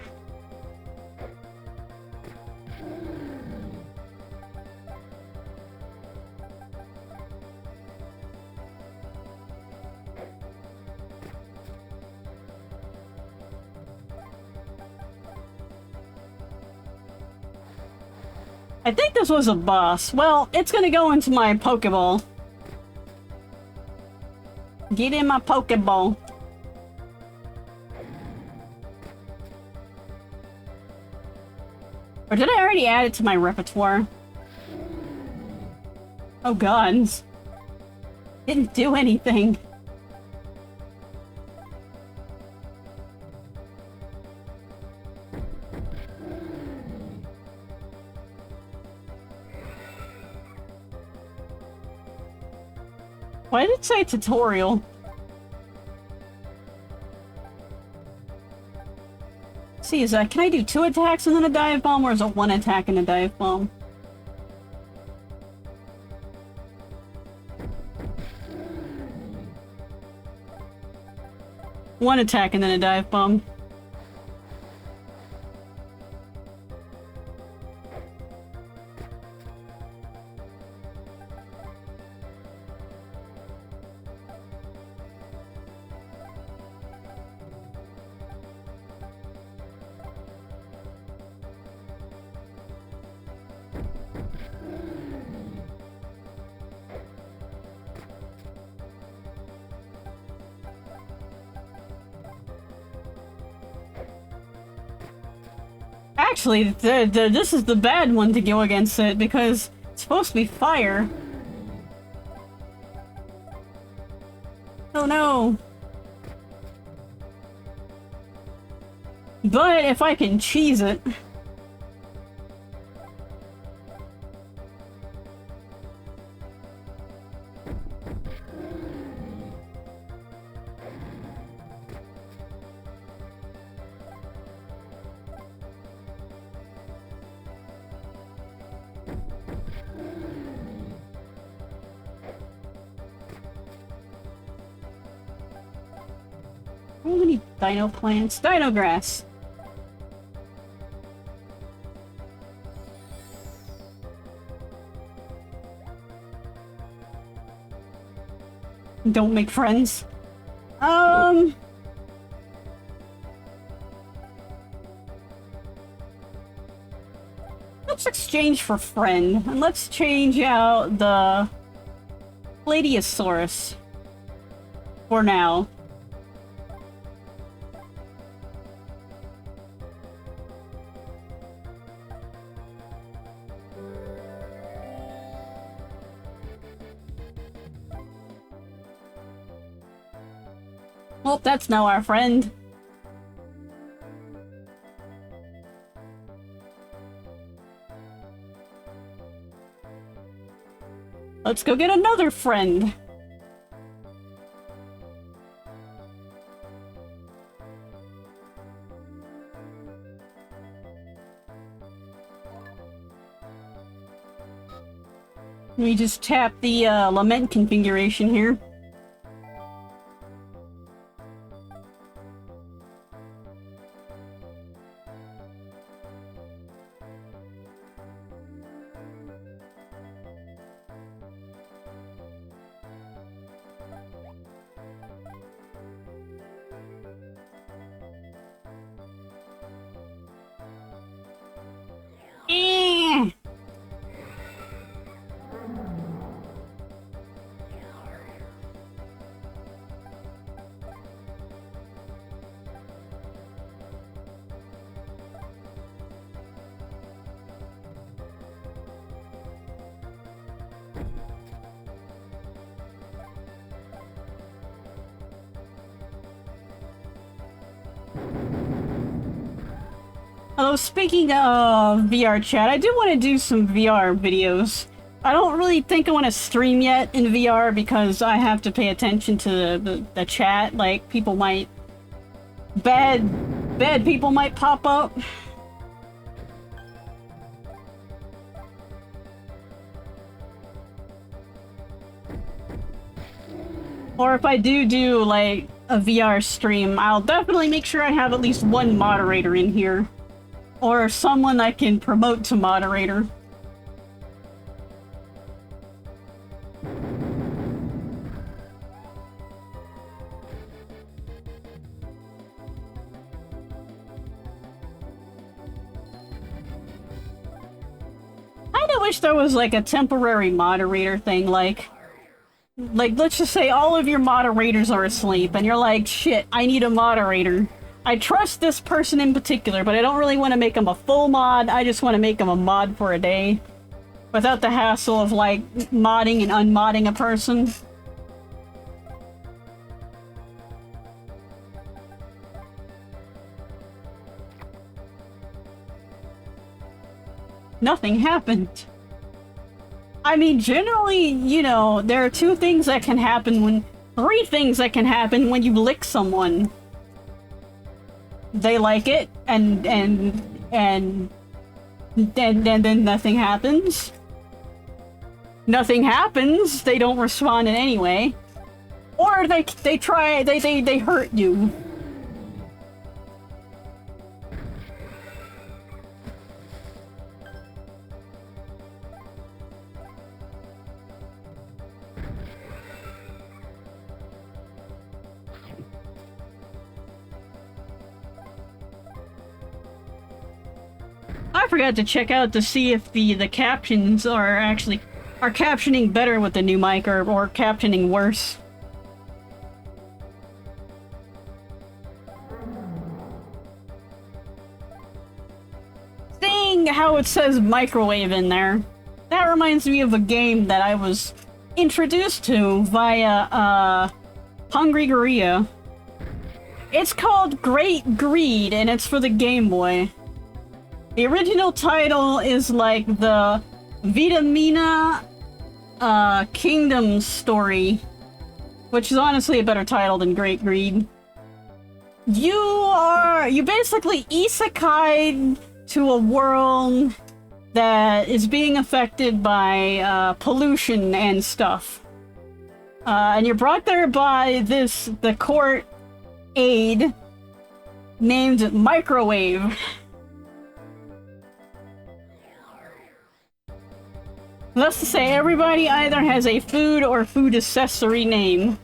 I think this was a boss. Well, it's gonna go into my Pokeball. Get in my Pokeball. Or did I already add it to my repertoire? Oh god. Didn't do anything. Why did it say tutorial? Let's see, is that, can I do 2 attacks and then a dive bomb, or is it 1 attack and a dive bomb? One attack and then a dive bomb. Actually, this is the bad one to go against it, because it's supposed to be fire. Oh no! But if I can cheese it... How many dino plants? Dino grass! Don't make friends. exchange for friend. And let's change out the Pladiosaurus for now. Well, that's now our friend. Let's go get another friend. Let me just tap the lament configuration here. Although, speaking of VR chat, I do want to do some VR videos. I don't really think I want to stream yet in VR because I have to pay attention to the chat. Like, people might... Bad people might pop up. Or if I do, like, a VR stream, I'll definitely make sure I have at least one moderator in here. Or someone I can promote to moderator. Kinda wish there was like a temporary moderator thing, like let's just say all of your moderators are asleep and you're like, shit, I need a moderator. I trust this person in particular, but I don't really want to make him a full mod. I just want to make him a mod for a day. Without the hassle of, like, modding and unmodding a person. Nothing happened. I mean, generally, you know, there are three things that can happen when you lick someone. They like it, and then nothing happens. Nothing happens, they don't respond in any way. Or they hurt you. I forgot to check out to see if the captions are captioning better with the new mic or captioning worse. Seeing how it says microwave in there, that reminds me of a game that I was introduced to via Hungry Gorilla. It's called Great Greed and it's for the Game Boy. The original title is like the Vitamina Kingdom Story, which is honestly a better title than Great Greed. You basically isekai'd to a world that is being affected by pollution and stuff. And you're brought there by the court aide named Microwave. That's to say, everybody either has a food or food accessory name.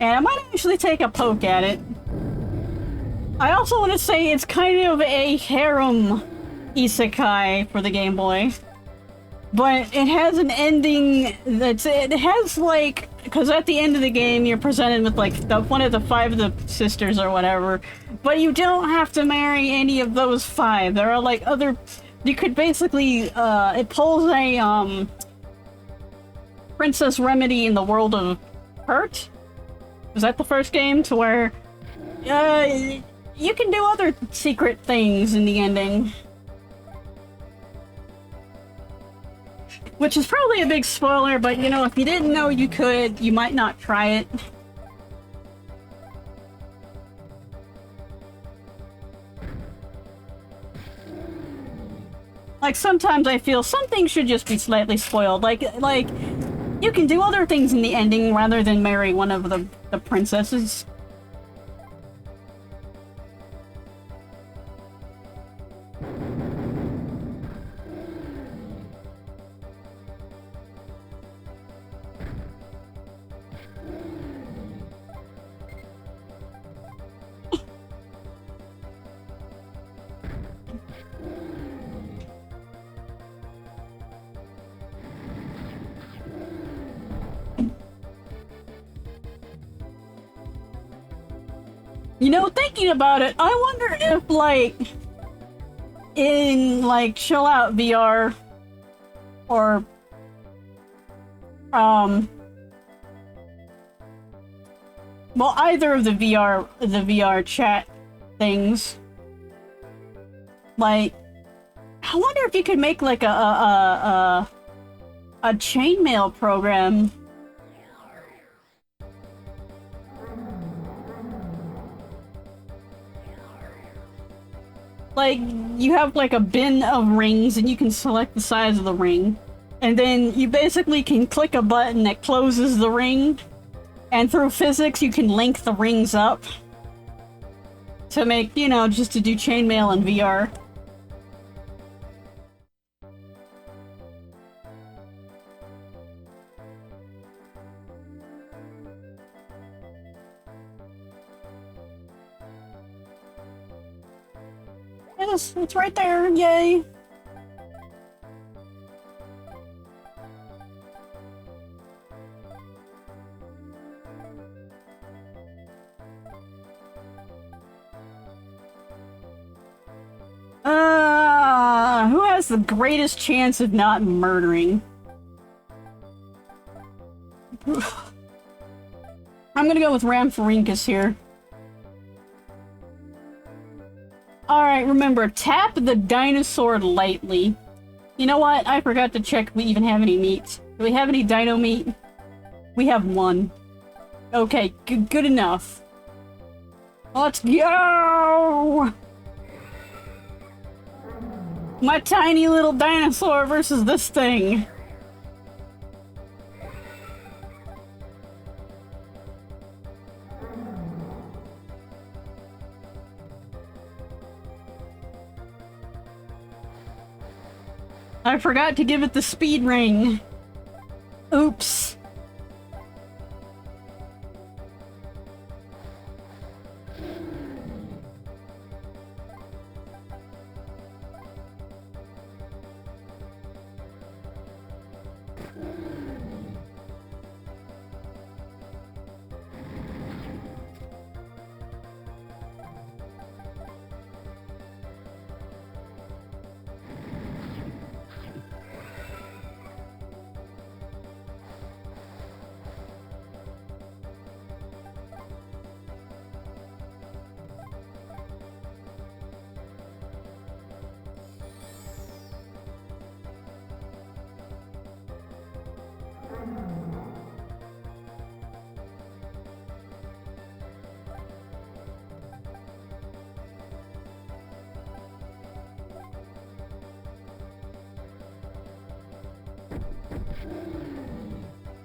And I might actually take a poke at it. I also want to say it's kind of a harem isekai for the Game Boy. But it has an ending that's, it has like, because at the end of the game you're presented with like one of the 5 of the sisters or whatever, but you don't have to marry any of those 5. There are like other, you could basically, it pulls a, Princess Remedy in the World of Hurt? Was that the first game? To where, you can do other secret things in the ending. Which is probably a big spoiler, but you know, if you didn't know you could, you might not try it. Like, sometimes I feel some things should just be slightly spoiled. Like, you can do other things in the ending rather than marry one of the princesses. You know, thinking about it, I wonder if, like, in, like, Chill Out VR, or, well, either of the VR chat things, like, I wonder if you could make, like, a chainmail program. Like, you have like a bin of rings and you can select the size of the ring. And then you basically can click a button that closes the ring. And through physics, you can link the rings up. To make, you know, just to do chainmail in VR. Yes, it's right there, yay! Who has the greatest chance of not murdering? I'm gonna go with Ramphorhynchus here. Alright, remember, tap the dinosaur lightly. You know what? I forgot to check if we even have any meat. Do we have any dino meat? We have 1. Okay, good enough. Let's go! My tiny little dinosaur versus this thing. I forgot to give it the speed ring. Oops.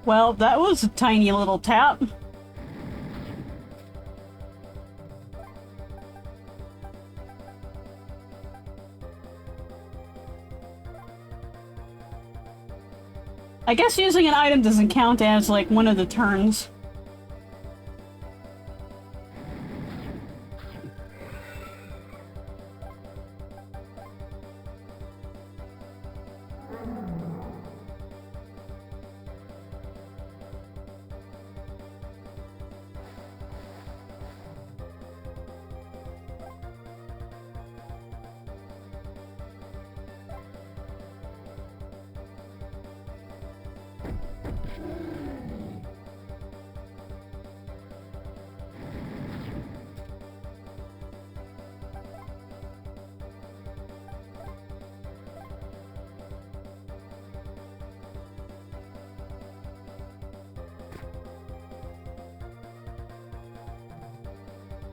Well, that was a tiny little tap. I guess using an item doesn't count as, like, one of the turns.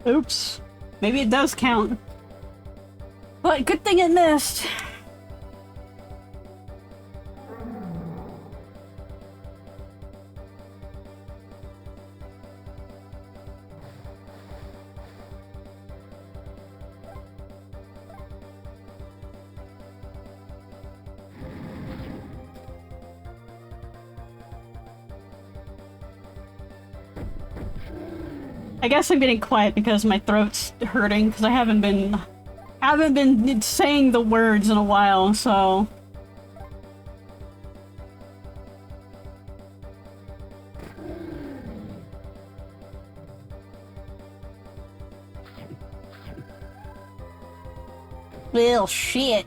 Oops. Maybe it does count. But good thing it missed. I guess I'm getting quiet because my throat's hurting because I haven't been saying the words in a while, so well, shit.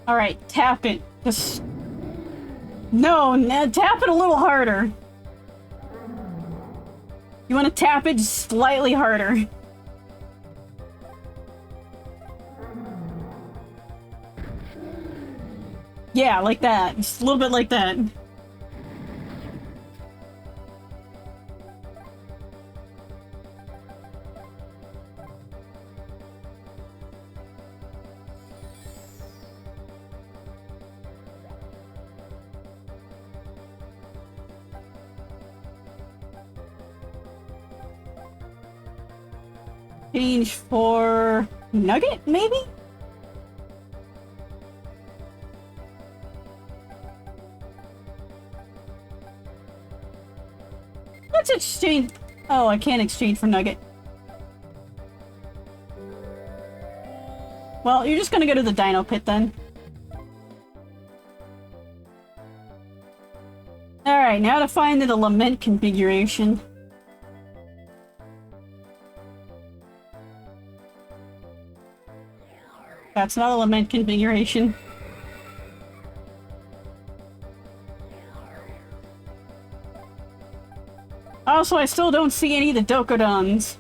Alright, tap it. Just... No, tap it a little harder. You want to tap it just slightly harder. Yeah, like that. Just a little bit like that. Change for Nugget, maybe? Let's exchange. Oh, I can't exchange for Nugget. Well, you're just gonna go to the Dino Pit then. Alright, now to find the Lament configuration. That's not a Lament configuration. Also, I still don't see any of the Dokodons.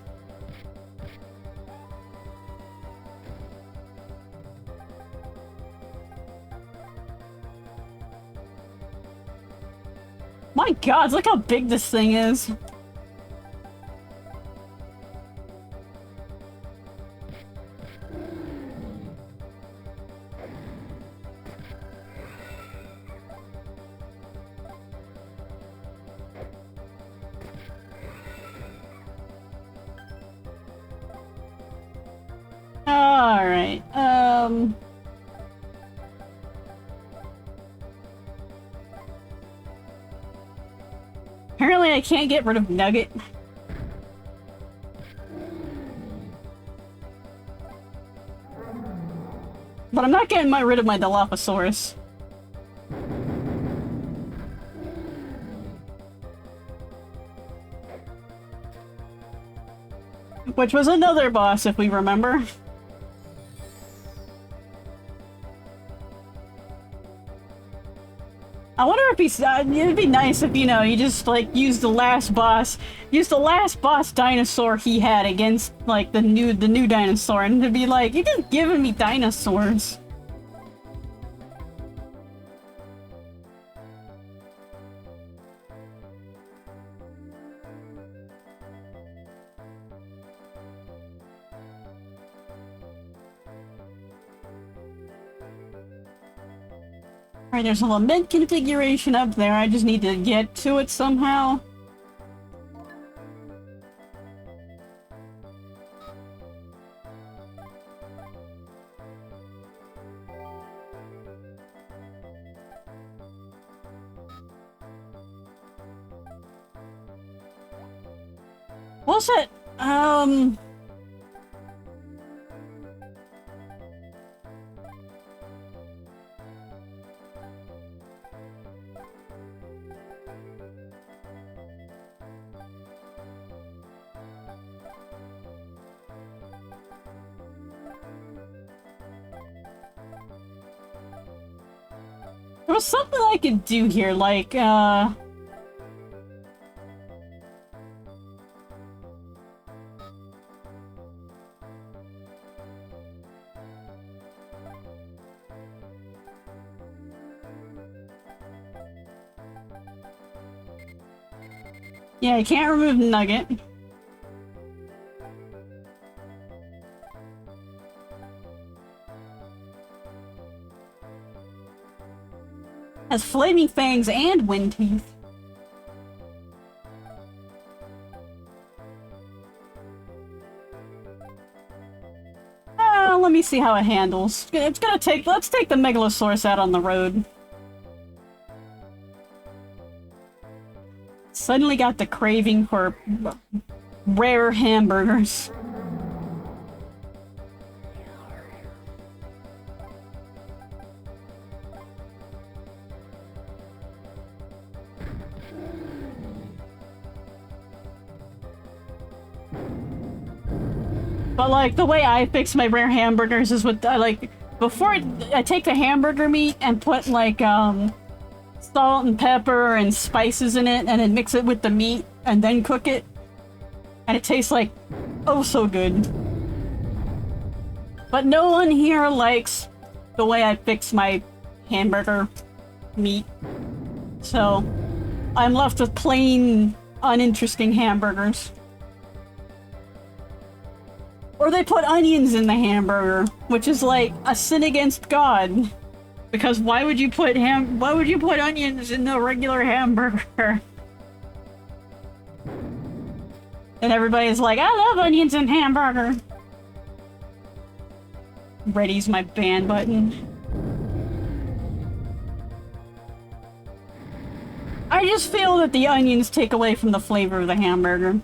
My god, look how big this thing is. Alright, apparently I can't get rid of Nugget. But I'm not getting rid of my Dilophosaurus. Which was another boss, if we remember. I wonder if he's, it'd be nice if, you know, you just, like, use the last boss dinosaur he had against, like, the new dinosaur, and to be like, you're just giving me dinosaurs. Alright, there's a Lament configuration up there, I just need to get to it somehow. What's it? There was something I could do here, like, yeah, I can't remove the nugget. Has flaming fangs and wind teeth. Let me see how it handles. It's gonna take. Let's take the Megalosaurus out on the road. Suddenly got the craving for rare hamburgers. But like the way I fix my rare hamburgers is with like before I take the hamburger meat and put like salt and pepper and spices in it and then mix it with the meat and then cook it, and it tastes like oh so good. But no one here likes the way I fix my hamburger meat, so I'm left with plain uninteresting hamburgers. Or they put onions in the hamburger, which is like a sin against God. Because why would you put onions in the regular hamburger? And everybody's like, I love onions in hamburger. Ready's my ban button. I just feel that the onions take away from the flavor of the hamburger.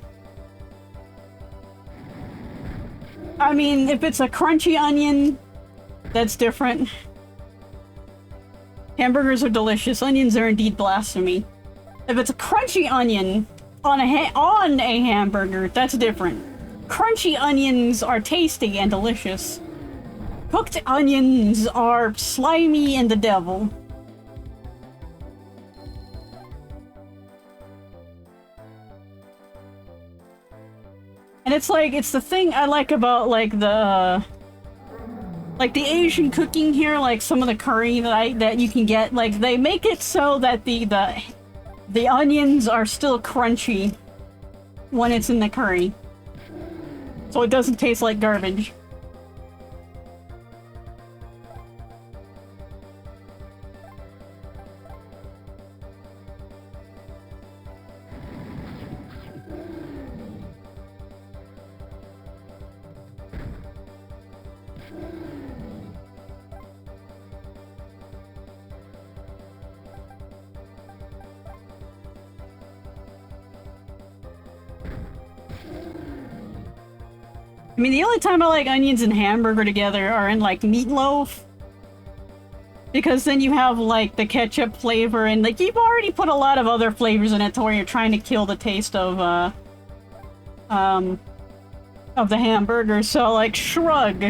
I mean, if it's a crunchy onion, that's different. Hamburgers are delicious. Onions are indeed blasphemy. If it's a crunchy onion on a hamburger, that's different. Crunchy onions are tasty and delicious. Cooked onions are slimy and the devil. And it's like, it's the thing I like about like the Asian cooking here, like some of the curry that you can get, like they make it so that the onions are still crunchy when it's in the curry. So it doesn't taste like garbage. I mean, the only time I like onions and hamburger together are in, like, meatloaf. Because then you have, like, the ketchup flavor, and, like, you've already put a lot of other flavors in it to where you're trying to kill the taste of the hamburger, so, like, shrug.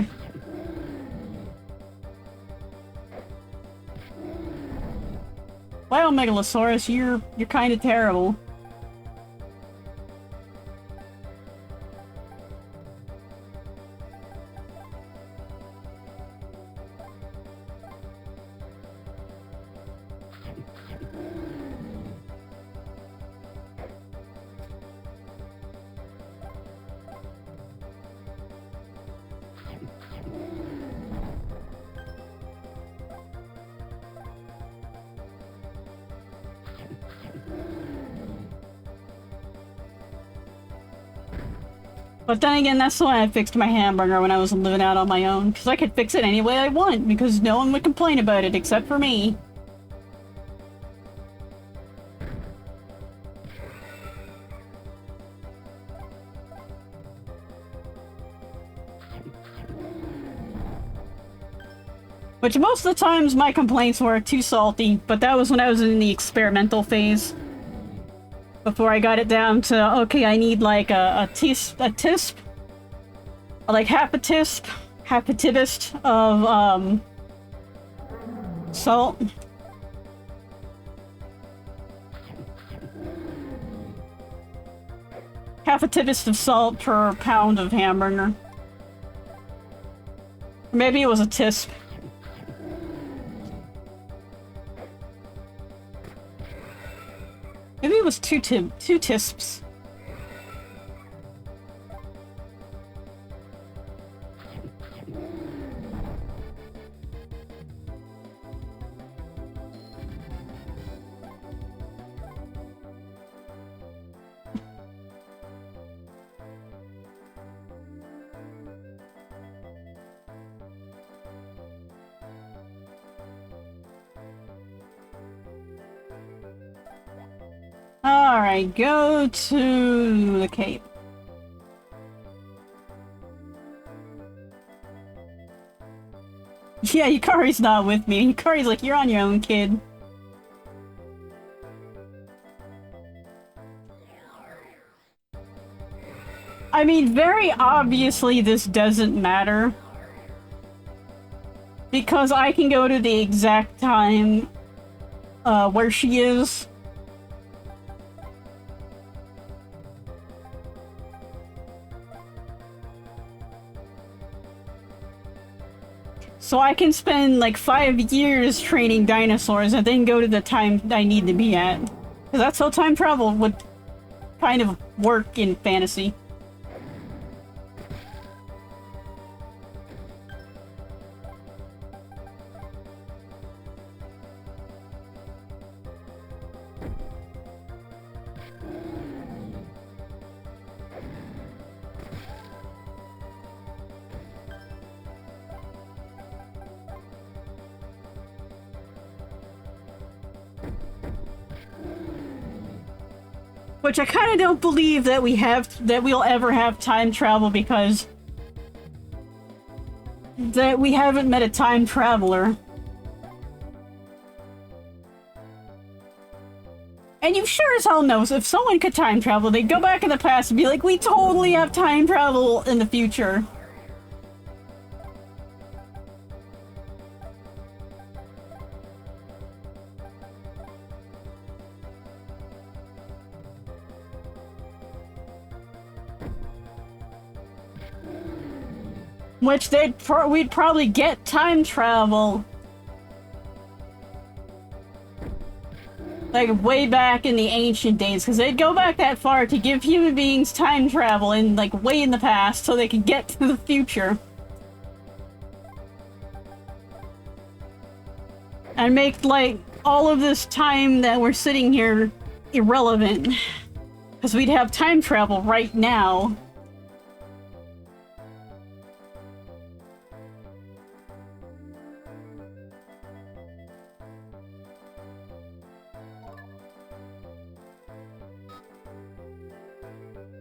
Wow, Megalosaurus, you're kind of terrible. But then again, that's why I fixed my hamburger when I was living out on my own. Because I could fix it any way I want, because no one would complain about it except for me. Which most of the times my complaints were too salty, but that was when I was in the experimental phase. Before I got it down to, okay, I need like a tisp, like half a tibist of salt. Half a tibist of salt per pound of hamburger. Maybe it was a tisp. Maybe it was two tisps. Alright, go to the cape. Yeah, Yukari's not with me. Yukari's like, you're on your own, kid. I mean, very obviously this doesn't matter. Because I can go to the exact time where she is. So I can spend like 5 years training dinosaurs and then go to the time I need to be at. Because that's how time travel would kind of work in fantasy. Which I kind of don't believe that we'll ever have time travel, because that we haven't met a time traveler. And you sure as hell knows if someone could time travel, they'd go back in the past and be like, we totally have time travel in the future. Which we'd probably get time travel like way back in the ancient days, because they'd go back that far to give human beings time travel in like way in the past so they could get to the future. And make like all of this time that we're sitting here irrelevant. Because we'd have time travel right now.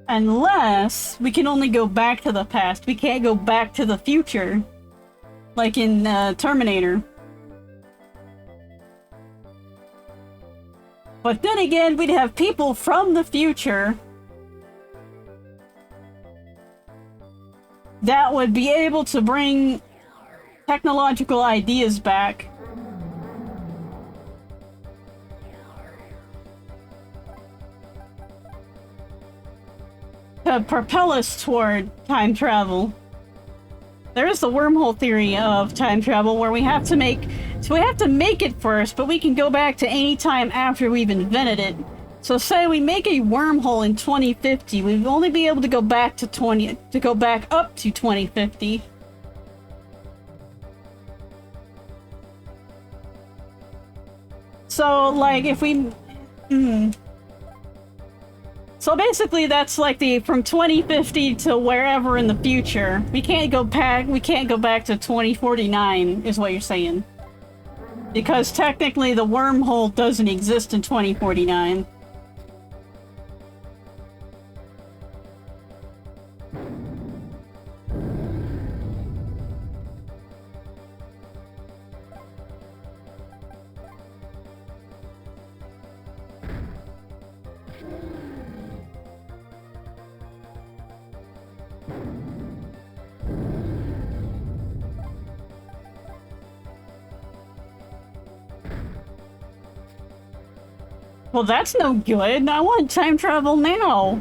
Unless we can only go back to the past. We can't go back to the future. Like in Terminator. But then again, we'd have people from the future that would be able to bring technological ideas back. To propel us toward time travel. There is the wormhole theory of time travel where we have to make it first, but we can go back to any time after we've invented it. So say we make a wormhole in 2050, we'd only be able to go back up to 2050. So like if we So basically that's like from 2050 to wherever in the future. We can't go back to 2049 is what you're saying. Because technically the wormhole doesn't exist in 2049. Well, that's no good. I want time travel now.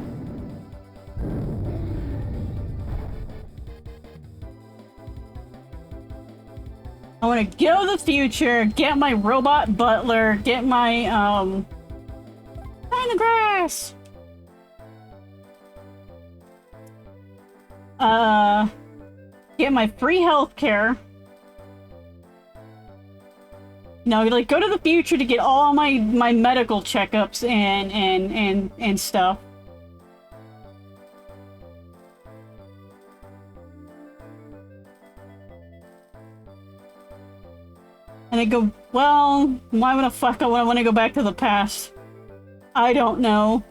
I want to go to the future, get my robot butler, get my, in the grass! Get my free healthcare. No, like, go to the future to get all my medical checkups and stuff. And I go, well, why the fuck I want to go back to the past? I don't know.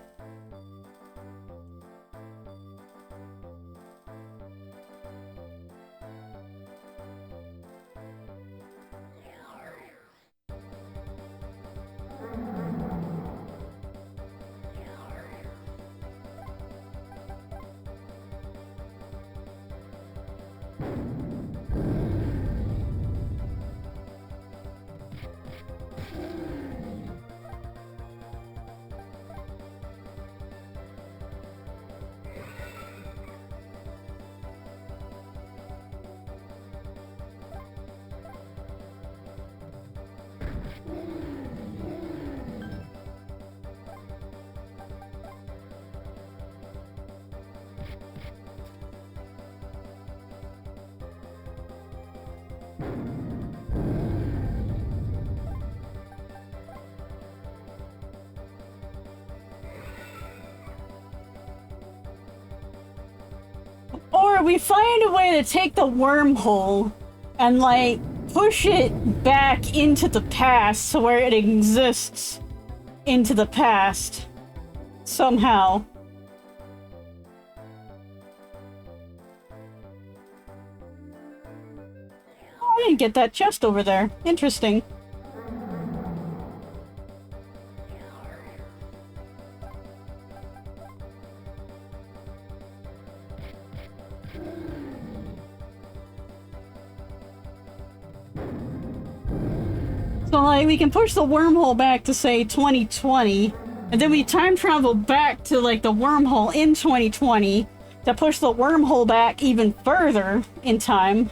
Or we find a way to take the wormhole and, like, push it back into the past to where it exists into the past. Somehow. Oh, I didn't get that chest over there. Interesting. So, like, we can push the wormhole back to, say, 2020, and then we time travel back to, like, the wormhole in 2020 to push the wormhole back even further in time.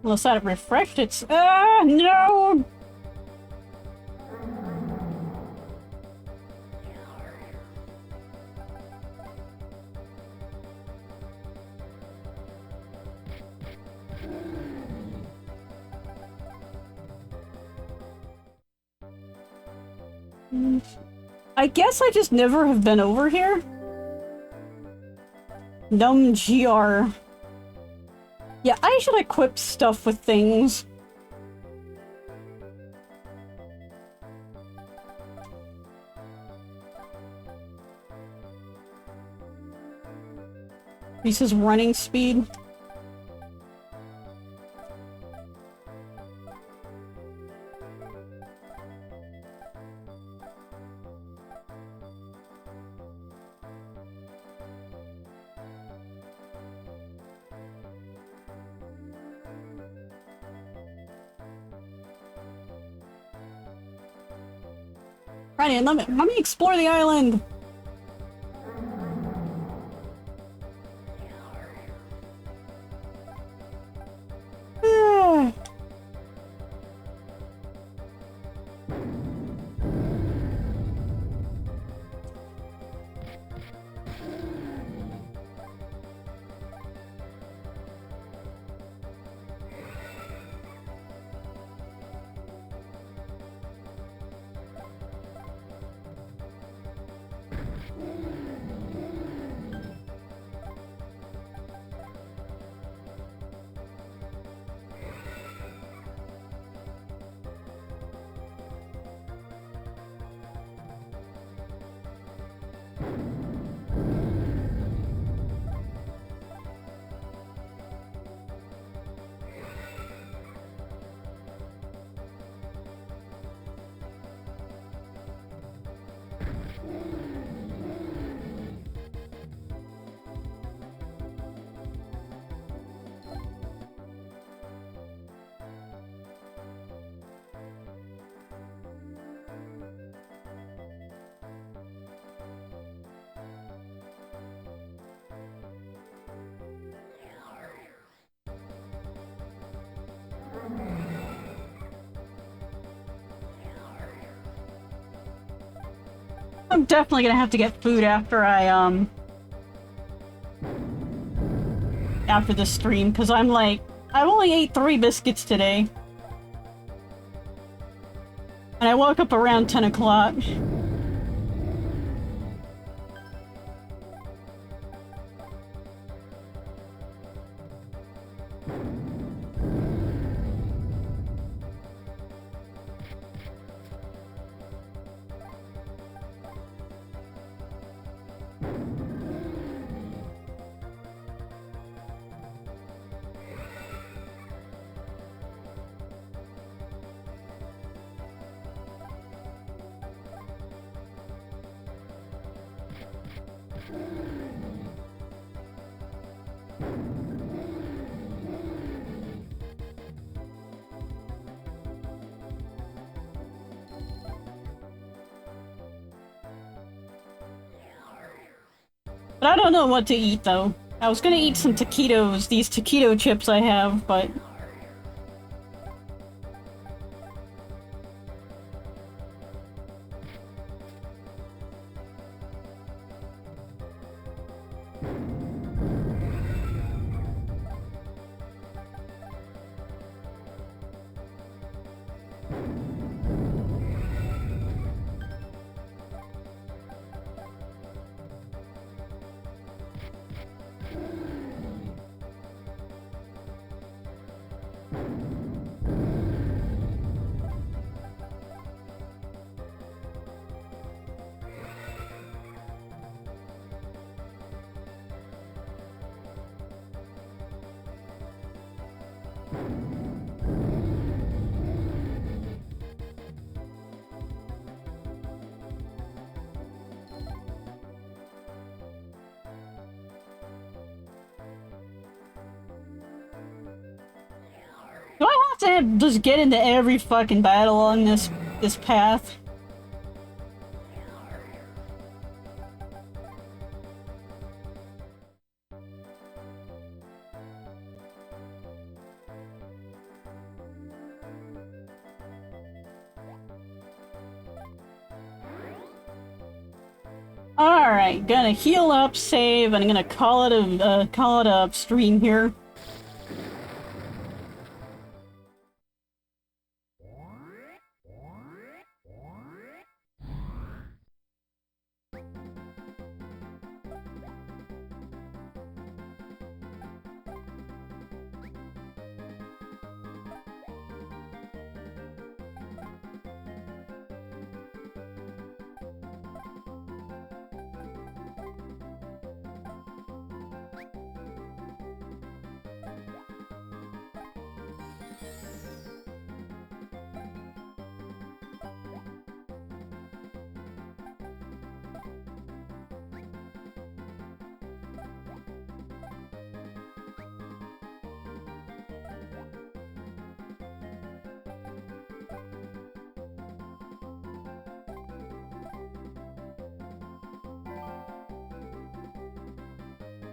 Unless that refreshed its... no! I guess I just never have been over here. GR. Yeah, I should equip stuff with things. This is running speed. Right, let me explore the island. I'm definitely gonna have to get food after after the stream, because I'm like, I've only ate 3 biscuits today. And I woke up around 10 o'clock. But I don't know what to eat, though. I was gonna eat some taquitos, these taquito chips I have, but... Do I have to just get into every fucking battle on this path? Alright, gonna heal up, save, and I'm gonna call it a stream here.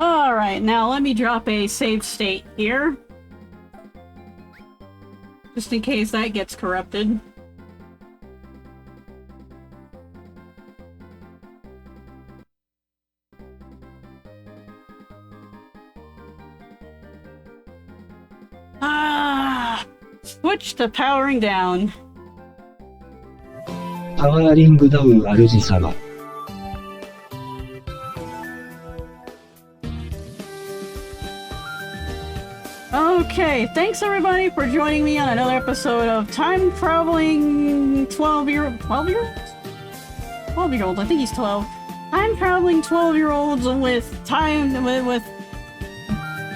Alright, now let me drop a save state here. Just in case that gets corrupted. Switch to powering down. パワーリングダウン主様。Okay, thanks everybody for joining me on another episode of Time Traveling 12-year-olds? 12-year-olds, I think he's 12. Time Traveling 12-year-olds with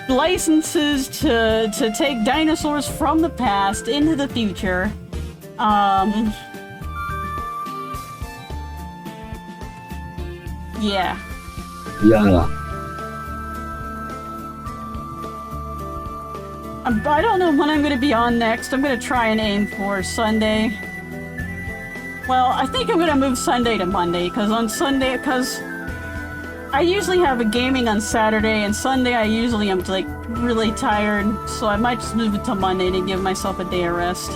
licenses to take dinosaurs from the past into the future. Yeah. いやー。I don't know when I'm gonna be on next. I'm gonna try and aim for Sunday. Well, I think I'm gonna move Sunday to Monday, because I usually have a gaming on Saturday, and Sunday I usually am, like, really tired, so I might just move it to Monday to give myself a day of rest.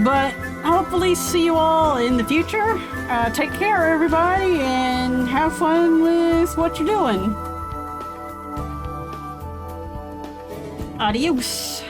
But hopefully see you all in the future. Take care, everybody, and have fun with what you're doing. Adios.